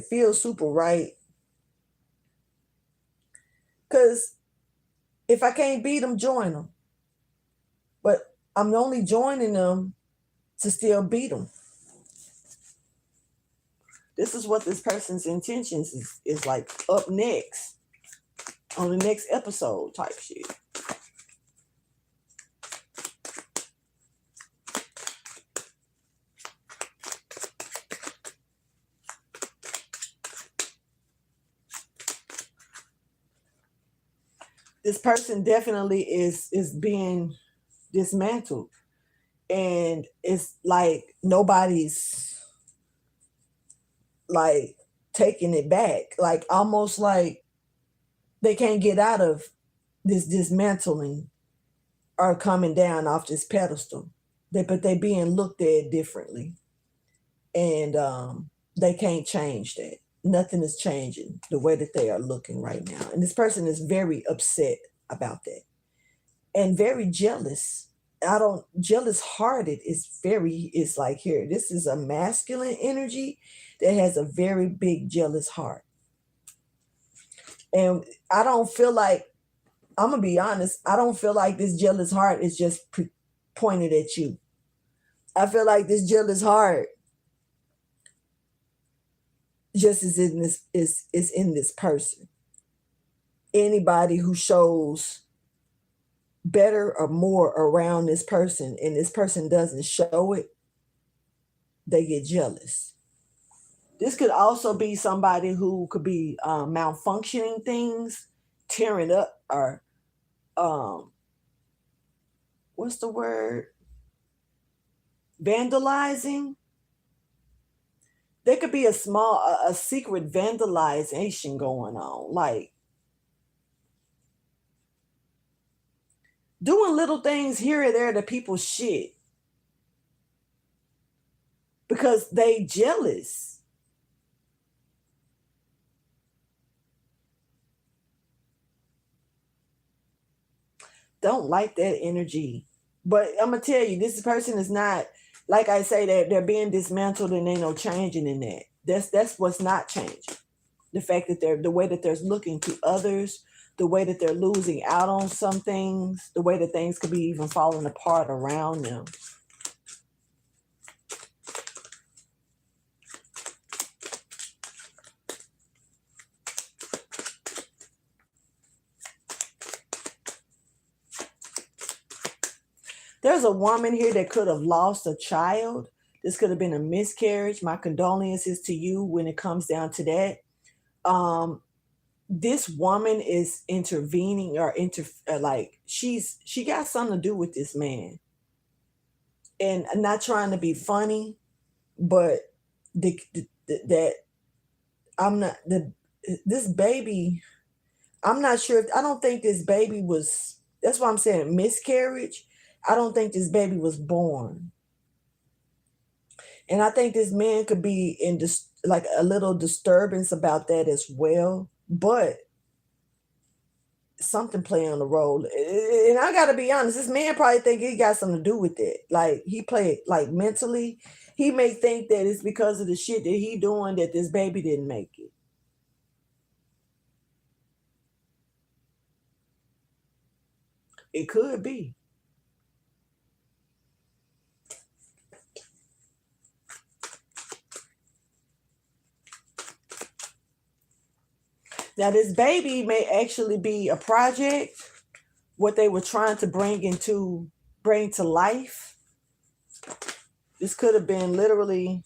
feels super right. Because if I can't beat them, join them. But I'm only joining them to still beat them. This is what this person's intentions is like up next on the next episode type shit. This person definitely is being dismantled, and it's like nobody's like taking it back, like almost like they can't get out of this dismantling or coming down off this pedestal. But they being looked at differently, and they can't change that. Nothing is changing the way that they are looking right now, and this person is very upset about that and very jealous. I don't jealous hearted is like here. This is a masculine energy that has a very big jealous heart. And I don't feel like, I'm gonna be honest, I don't feel like this jealous heart is just pointed at you. I feel like this jealous heart just is in this person. Anybody who shows better or more around this person and this person doesn't show it, they get jealous. This could also be somebody who could be malfunctioning things, tearing up, or what's the word? Vandalizing. There could be a secret vandalization going on, like doing little things here or there to people's shit because they jealous. Don't like that energy. But I'm gonna tell you, this person is not, like I say, that they're being dismantled and ain't no changing in that. That's what's not changing. The fact that the way that they're looking to others, the way that they're losing out on some things, the way that things could be even falling apart around them. There's a woman here that could have lost a child. This could have been a miscarriage. My condolences to you when it comes down to that. This woman is intervening or like she got something to do with this man. And I'm not trying to be funny, but that I'm not this baby. I'm not sure. I don't think this baby was. That's why I'm saying miscarriage. I don't think this baby was born. And I think this man could be in like a little disturbance about that as well. But something playing a role. And I gotta be honest, this man probably think he got something to do with it. Like he played like mentally, he may think that it's because of the shit that he doing that this baby didn't make it. It could be. Now, this baby may actually be a project, what they were trying to bring to life. This could have been literally,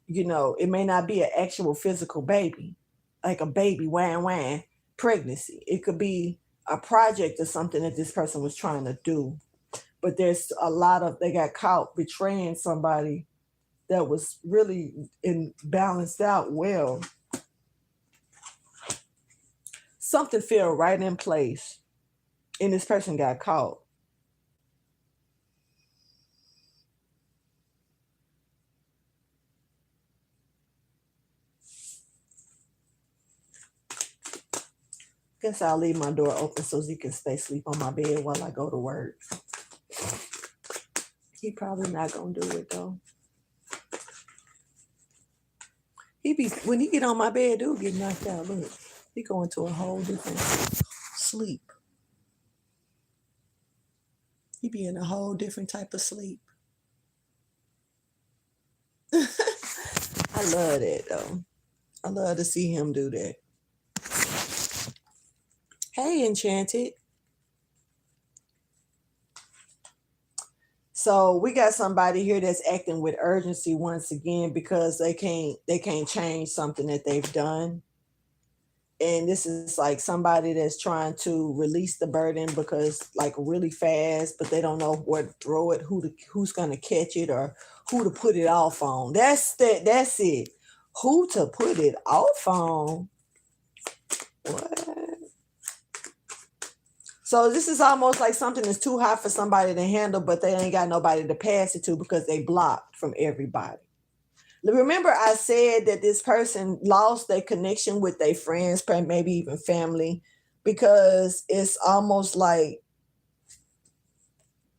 it may not be an actual physical baby, like a baby, wham, pregnancy. It could be a project or something that this person was trying to do. But there's they got caught betraying somebody that was really balanced out well. Something fell right in place and this person got caught. Guess I'll leave my door open so he can stay asleep on my bed while I go to work. He probably not gonna do it though. when he get on my bed, dude get knocked out. Look, he go into a whole different sleep. He be in a whole different type of sleep. I love that though. I love to see him do that. Hey, Enchanted. So we got somebody here that's acting with urgency once again because they can't change something that they've done. And this is like somebody that's trying to release the burden because like really fast, but they don't know where to throw it, who's gonna catch it, or who to put it off on. That's it. Who to put it off on? What? So this is almost like something that's too hot for somebody to handle, but they ain't got nobody to pass it to because they blocked from everybody. Remember I said that this person lost their connection with their friends, maybe even family, because it's almost like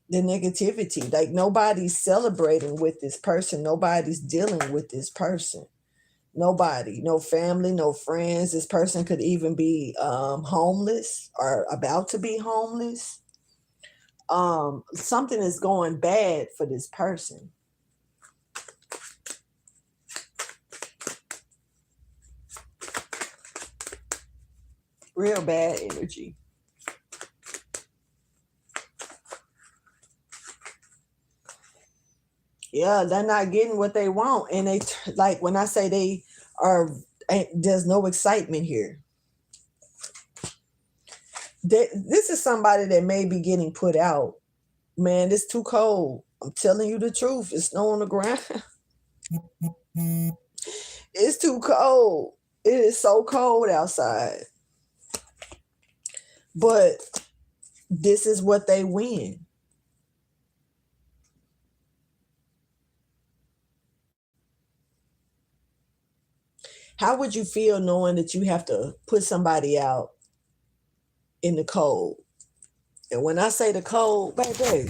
the negativity. Like nobody's celebrating with this person. Nobody's dealing with this person. Nobody, no family, no friends. This person could even be homeless or about to be homeless. Something is going bad for this person. Real bad energy. Yeah, they're not getting what they want. And they like when I say they are, there's no excitement here. This is somebody that may be getting put out. Man, it's too cold. I'm telling you the truth. It's snow on the ground. It's too cold. It is so cold outside. But this is what they win. How would you feel knowing that you have to put somebody out in the cold? And when I say the cold, baby,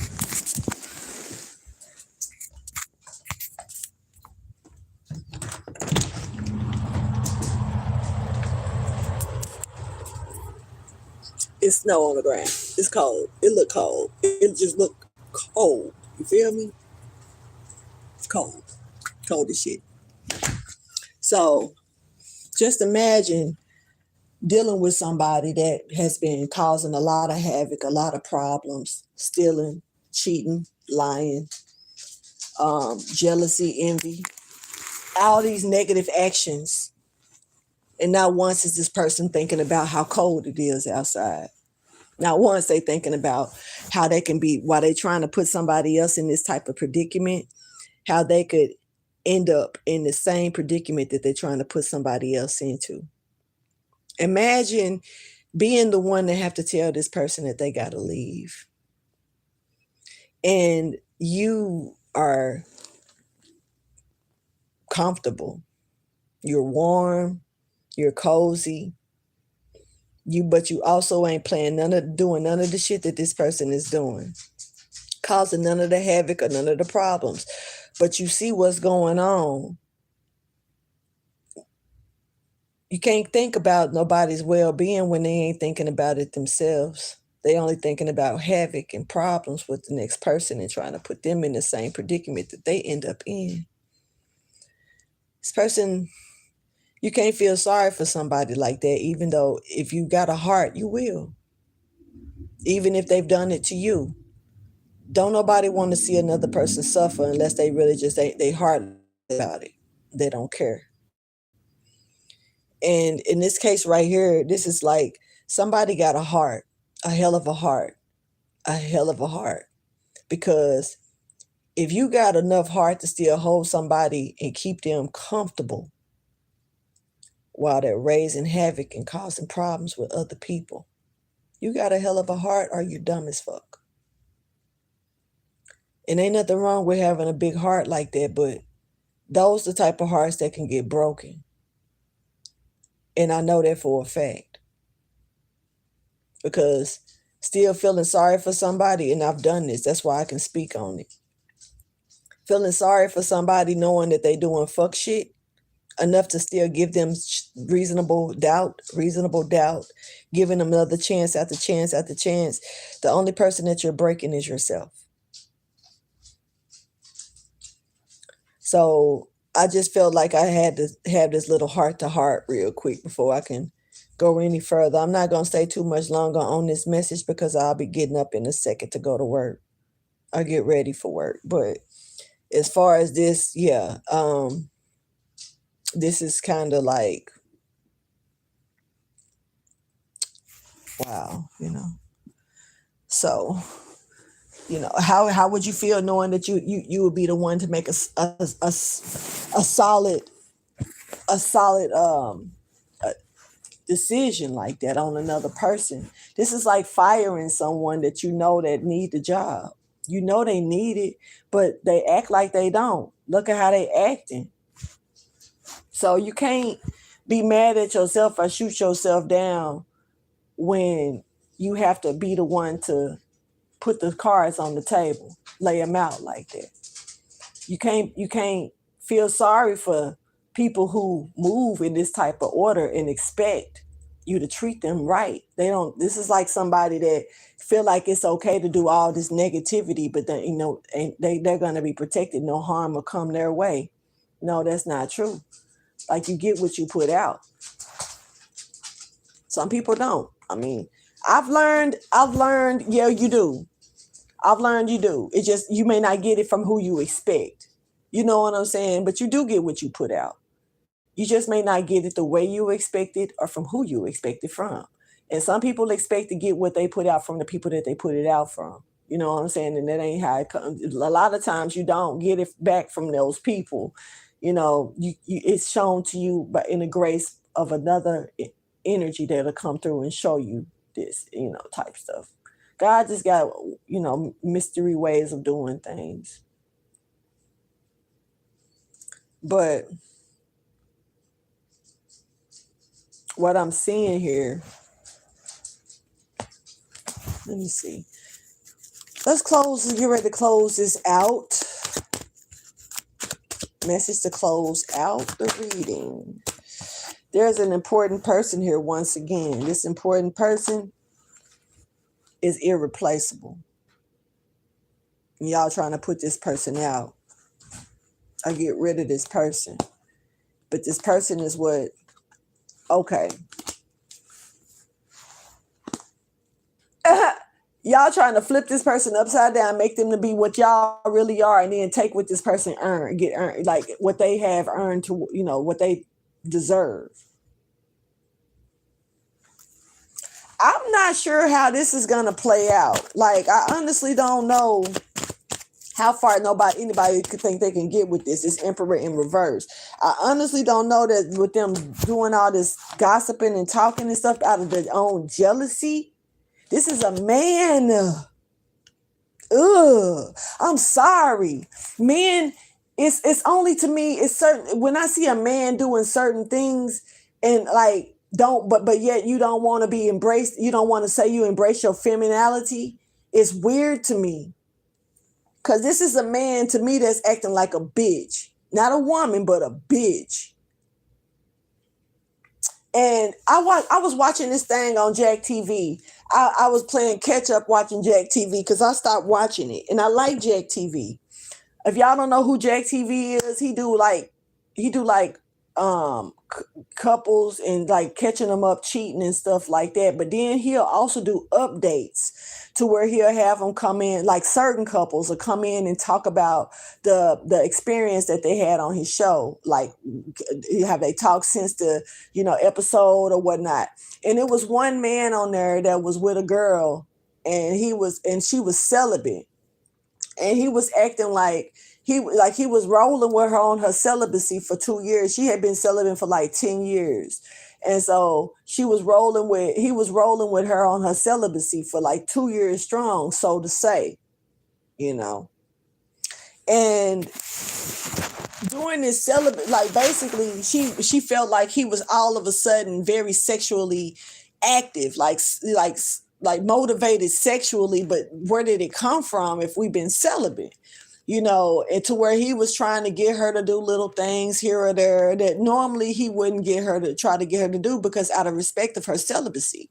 it's snow on the ground. It's cold. It look cold. It just look cold. You feel me? It's cold. Cold as shit. So just imagine dealing with somebody that has been causing a lot of havoc, a lot of problems, stealing, cheating, lying, jealousy, envy, all these negative actions. And not once is this person thinking about how cold it is outside. Not once they thinking about how they can be, while they trying to put somebody else in this type of predicament, how they could end up in the same predicament that they're trying to put somebody else into. Imagine being the one that have to tell this person that they got to leave. And you are comfortable. You're warm, you're cozy. But you also ain't doing none of the shit that this person is doing, causing none of the havoc or none of the problems. But you see what's going on. You can't think about nobody's well-being when they ain't thinking about it themselves. They only thinking about havoc and problems with the next person and trying to put them in the same predicament that they end up in. This person, you can't feel sorry for somebody like that, even though if you got a heart, you will. Even if they've done it to you. Don't nobody want to see another person suffer unless they really just they heart about it. They don't care. And in this case right here, this is like somebody got a heart, a hell of a heart, a hell of a heart. Because if you got enough heart to still hold somebody and keep them comfortable while they're raising havoc and causing problems with other people, you got a hell of a heart or you're dumb as fuck. And ain't nothing wrong with having a big heart like that, but those the type of hearts that can get broken. And I know that for a fact. Because still feeling sorry for somebody, and I've done this, that's why I can speak on it. Feeling sorry for somebody knowing that they doing fuck shit enough to still give them reasonable doubt, giving them another chance after chance after chance. The only person that you're breaking is yourself. So I just felt like I had to have this little heart to heart real quick before I can go any further. I'm not going to stay too much longer on this message because I'll be getting up in a second to go to work. I get ready for work. But as far as this, yeah, this is kind of like, wow, So, how would you feel knowing that you would be the one to make a solid decision like that on another person? This is like firing someone that that need the job. They need it, but they act like they don't. Look at how they acting. So you can't be mad at yourself or shoot yourself down when you have to be the one to put the cards on the table, lay them out like that. You can't feel sorry for people who move in this type of order and expect you to treat them right. They don't. This is like somebody that feel like it's okay to do all this negativity, but then and they're gonna be protected. No harm will come their way. No, that's not true. Like, you get what you put out. Some people don't. I mean, I've learned, yeah, you do. I've learned you do. It's just, you may not get it from who you expect. You know what I'm saying? But you do get what you put out. You just may not get it the way you expect it or from who you expect it from. And some people expect to get what they put out from the people that they put it out from. You know what I'm saying? And that ain't how it comes. A lot of times you don't get it back from those people. It's shown to you but in the grace of another energy that'll come through and show you this, type stuff. God just got, mystery ways of doing things. But what I'm seeing here, let me see. Let's get ready to close this out. Message to close out the reading. There's an important person here once again. This important person is irreplaceable. Y'all trying to put this person out. I get rid of this person. But this person is what? Okay. Y'all trying to flip this person upside down, make them to be what y'all really are, and then take what this person earned, like what they have earned to, what they deserve. I'm not sure how this is gonna play out. Like, I honestly don't know how far anybody could think they can get with this. It's Emperor in reverse. I honestly don't know that with them doing all this gossiping and talking and stuff out of their own jealousy. This is a man. I'm sorry. Men, it's only to me, it's certain when I see a man doing certain things and like but yet you don't want to be embraced, you don't want to say you embrace your femininity. It's weird to me. Cause this is a man to me that's acting like a bitch. Not a woman, but a bitch. And I was watching this thing on Jack TV. I was playing catch up watching Jack TV because I stopped watching it. And I like Jack TV. If y'all don't know who Jack TV is, he do like couples and like catching them up cheating and stuff like that. But then he'll also do updates to where he'll have them come in, like certain couples will come in and talk about the experience that they had on his show. Like, have they talked since the, episode or whatnot. And it was one man on there that was with a girl and she was celibate. And he was acting like he was rolling with her on her celibacy for 2 years. She had been celibate for like 10 years. And so he was rolling with her on her celibacy for like 2 years strong, so to say, And during this celibate, like basically she felt like he was all of a sudden very sexually active, like motivated sexually, but where did it come from if we've been celibate? And to where he was trying to get her to do little things here or there that normally he wouldn't try to get her to do, because out of respect of her celibacy.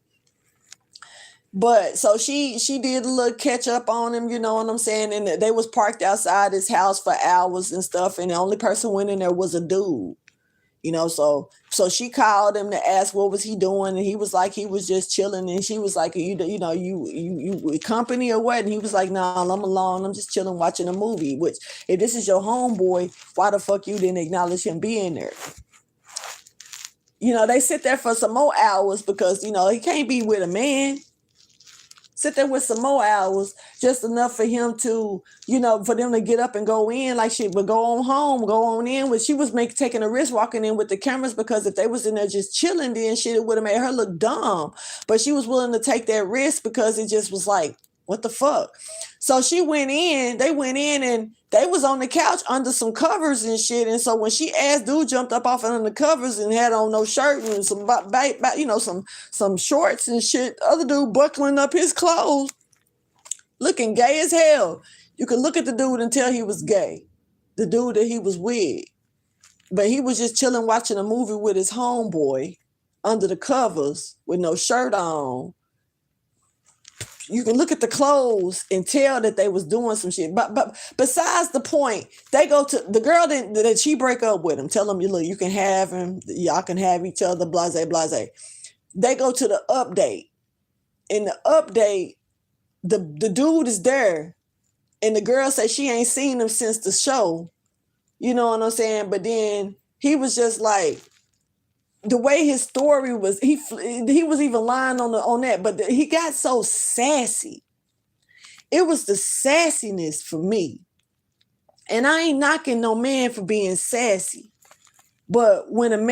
But so she did a little catch up on him, you know what I'm saying? And they was parked outside his house for hours and stuff, and the only person went in there was a dude. So she called him to ask what was he doing, and he was like he was just chilling, and she was like, you with company or what? And he was like, nah, I'm alone, I'm just chilling watching a movie. Which, if this is your homeboy, why the fuck you didn't acknowledge him being there? They sit there for some more hours because he can't be with a man. Sit there with some more hours, just enough for him to, for them to get up and go in like shit, but go on home, go on in. But she was taking a risk walking in with the cameras, because if they was in there just chilling, then shit, it would have made her look dumb. But she was willing to take that risk because it just was like, what the fuck? So they went in and they was on the couch under some covers and shit. And so when she asked, dude jumped up off under the covers and had on no shirt and some shorts and shit. The other dude buckling up his clothes, looking gay as hell. You could look at the dude and tell he was gay, the dude that he was with. But he was just chilling watching a movie with his homeboy under the covers with no shirt on. You can look at the clothes and tell that they was doing some shit. But besides the point, they go to the girl that she break up with him, tell him, look, you can have him, y'all can have each other, blase, blase. They go to the update. In the update, the dude is there, and the girl says she ain't seen him since the show. You know what I'm saying? But then he was just like, the way his story was, he was even lying on that, but he got so sassy. It was the sassiness for me. And I ain't knocking no man for being sassy. But look,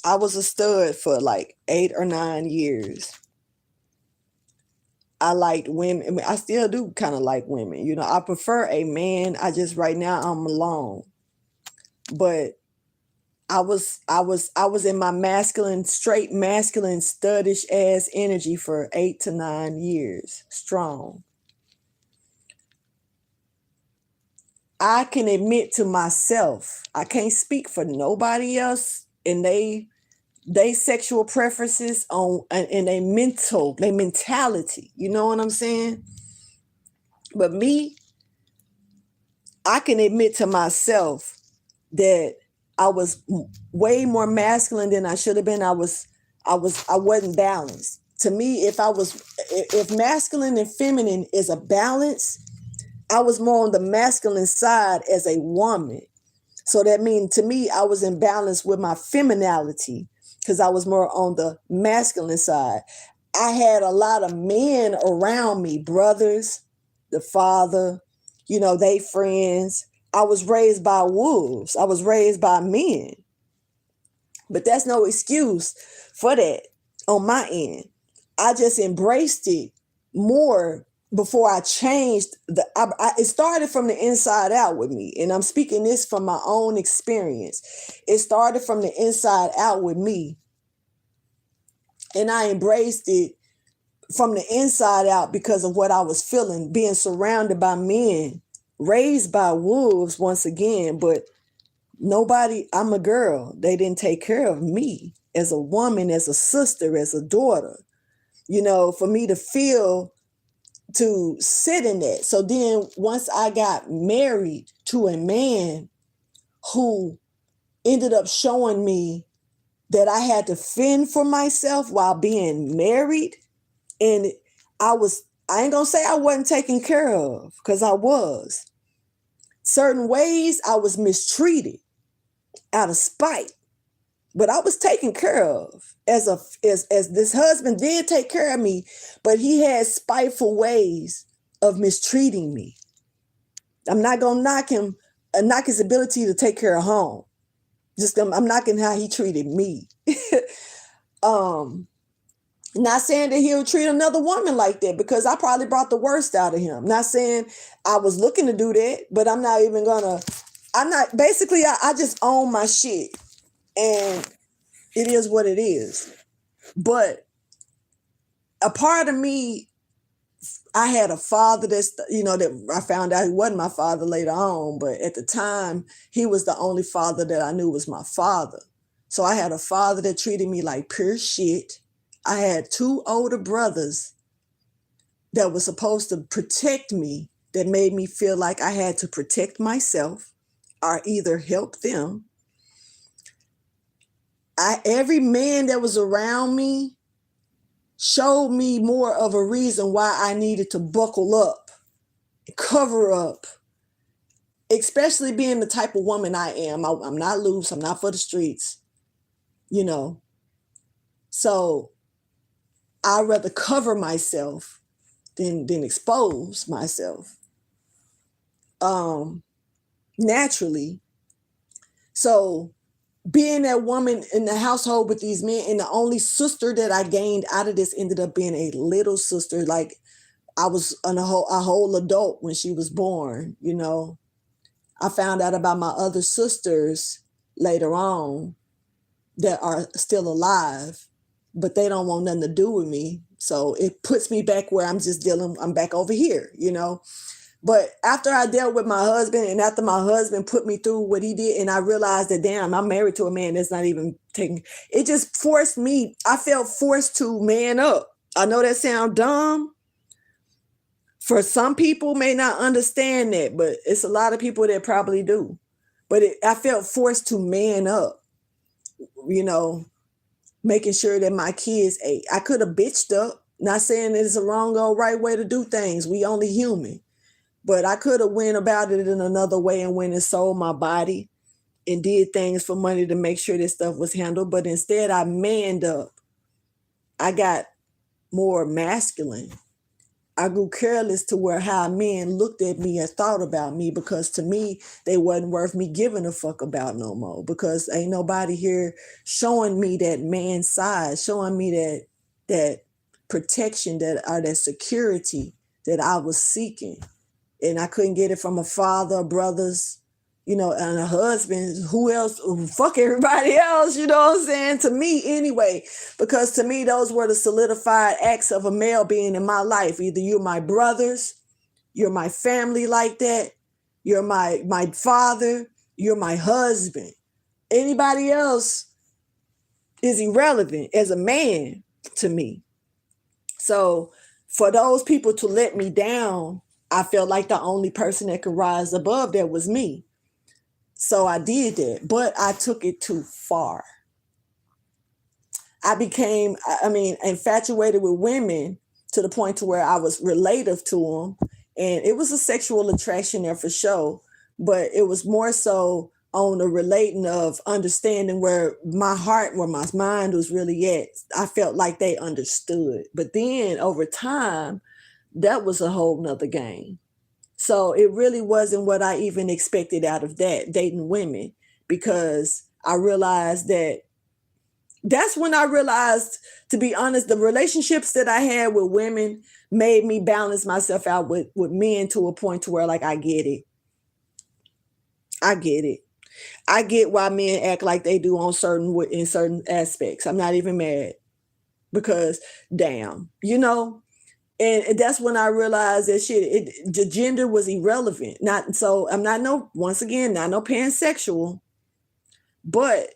I was a stud for like 8 or 9 years. I liked women. I mean, I still do kind of like women. I prefer a man. Right now I'm alone. But I was in my straight masculine, studdish ass energy for 8 to 9 years strong. I can admit to myself, I can't speak for nobody else, and they sexual preferences and they mentality. You know what I'm saying? But me, I can admit to myself that I was way more masculine than I should have been. I wasn't balanced. To me, if masculine and feminine is a balance, I was more on the masculine side as a woman. So that means to me, I was in balance with my femininity because I was more on the masculine side. I had a lot of men around me, brothers, the father, they friends. I was raised by wolves. I was raised by men. But that's no excuse for that on my end. I just embraced it more before I changed. It started from the inside out with me. And I'm speaking this from my own experience. It started from the inside out with me. And I embraced it from the inside out because of what I was feeling, being surrounded by men. Raised by wolves once again, but I'm a girl. They didn't take care of me as a woman, as a sister, as a daughter, for me to sit in that. So then once I got married to a man who ended up showing me that I had to fend for myself while being married, and I ain't gonna say I wasn't taken care of, because I was. Certain ways I was mistreated out of spite, but I was taken care of as this husband did take care of me, but he had spiteful ways of mistreating me. I'm not gonna knock his ability to take care of home. I'm knocking how he treated me. Not saying that he'll treat another woman like that, because I probably brought the worst out of him. Not saying I was looking to do that, but I just own my shit, and it is what it is. But a part of me I had a father that I found out he wasn't my father later on, but at the time, he was the only father that I knew was my father. So I had a father that treated me like pure shit. I had two older brothers that were supposed to protect me, that made me feel like I had to protect myself or either help them. Every man that was around me showed me more of a reason why I needed to buckle up, cover up, especially being the type of woman I am. I'm not loose. I'm not for the streets, you know. So I'd rather cover myself than expose myself naturally. So being that woman in the household with these men, and the only sister that I gained out of this ended up being a little sister. Like I was a whole adult when she was born, you know. I found out about my other sisters later on that are still alive, but they don't want nothing to do with me. So it puts me back where I'm back over here, you know. But after I dealt with my husband, and after my husband put me through what he did, and I realized that, damn, I'm married to a man that's not even taking, it just forced me. I felt forced to man up. I know that sounds dumb. For some people may not understand that, but it's a lot of people that probably do. But I felt forced to man up, you know, making sure that my kids ate. I could have bitched up, not saying it's a wrong or right way to do things. We only human. But I could have went about it in another way and went and sold my body and did things for money to make sure this stuff was handled. But instead, I manned up. I got more masculine. I grew careless to where how men looked at me and thought about me, because to me, they wasn't worth me giving a fuck about no more, because ain't nobody here showing me that man side, showing me that protection, that security that I was seeking. And I couldn't get it from a father, brothers, you know, and a husband. Who else? Fuck everybody else, you know what I'm saying? To me, anyway, because to me, those were the solidified acts of a male being in my life. Either you're my brothers, you're my family like that, you're my father, you're my husband. Anybody else is irrelevant as a man to me. So for those people to let me down, I felt like the only person that could rise above that was me. So I did that, but I took it too far. I became, infatuated with women to the point to where I was relative to them. And it was a sexual attraction there for sure, but it was more so on the relating of understanding where my heart, where my mind was really at. I felt like they understood. But then over time, that was a whole nother game. So it really wasn't what I even expected out of that, dating women, because I realized that's when I realized, to be honest, the relationships that I had with women made me balance myself out with men to a point to where, like, I get it. I get it. I get why men act like they do in certain aspects. I'm not even mad, because damn, you know. And that's when I realized that the gender was irrelevant. I'm not no pansexual, but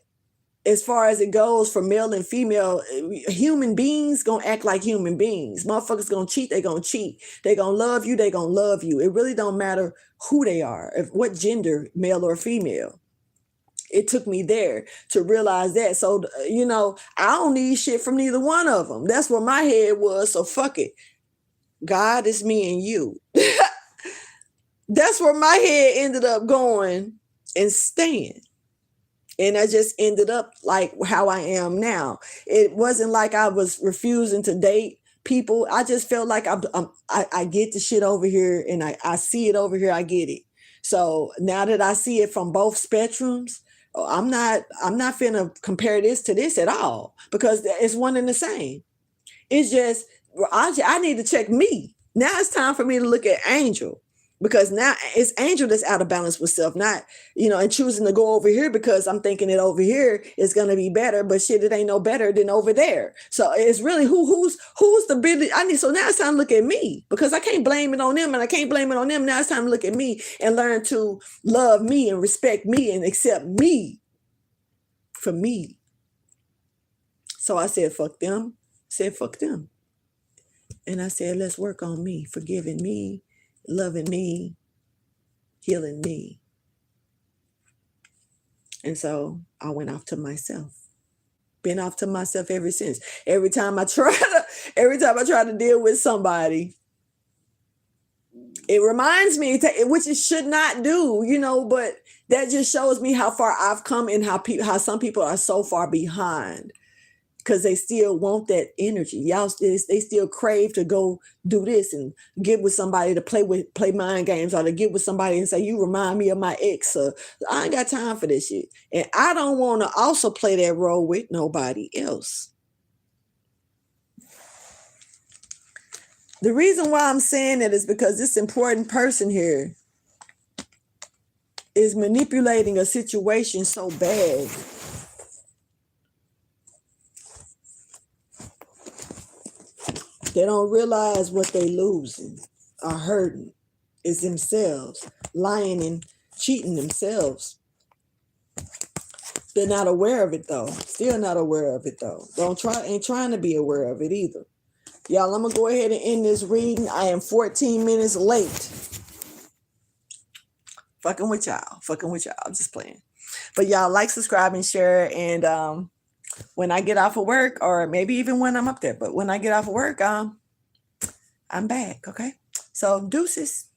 as far as it goes for male and female, human beings gonna act like human beings. Motherfuckers gonna cheat, they gonna cheat. They gonna love you, they gonna love you. It really don't matter who they are, what gender, male or female. It took me there to realize that. So, you know, I don't need shit from neither one of them. That's where my head was. So fuck it. God is me and you. That's where my head ended up going and staying. And I just ended up like how I am now. It wasn't like I was refusing to date people. I just felt like I get the shit over here, and I see it over here. I get it. So now that I see it from both spectrums, I'm not finna compare this to this at all, because it's one and the same. It's just, I need to check me. Now it's time for me to look at Angel. Because now it's Angel that's out of balance with self, not, and choosing to go over here because I'm thinking it over here is going to be better, but shit, it ain't no better than over there. So it's really who's the big, so now it's time to look at me, because I can't blame it on them and I can't blame it on them. Now it's time to look at me and learn to love me and respect me and accept me for me. So I said, fuck them. And I said, let's work on me, forgiving me, loving me, healing me. And so I went off to myself. Been off to myself ever since. Every time I try to deal with somebody, it reminds me, which it should not do, but that just shows me how far I've come and how some people are so far behind. Because they still want that energy. They still crave to go do this and get with somebody to play mind games, or to get with somebody and say, you remind me of my ex. I ain't got time for this shit. And I don't want to also play that role with nobody else. The reason why I'm saying that is because this important person here is manipulating a situation so bad. They don't realize what they losing or hurting is themselves, lying and cheating themselves. They're not aware of it though. Still not aware of it though. Ain't trying to be aware of it either. Y'all, I'm gonna go ahead and end this reading. I am 14 minutes late. Fucking with y'all. I'm just playing. But y'all, like, subscribe, and share. And when I get off of work, or maybe even when I'm up there, but when I get off of work, I'm back. Okay. So deuces.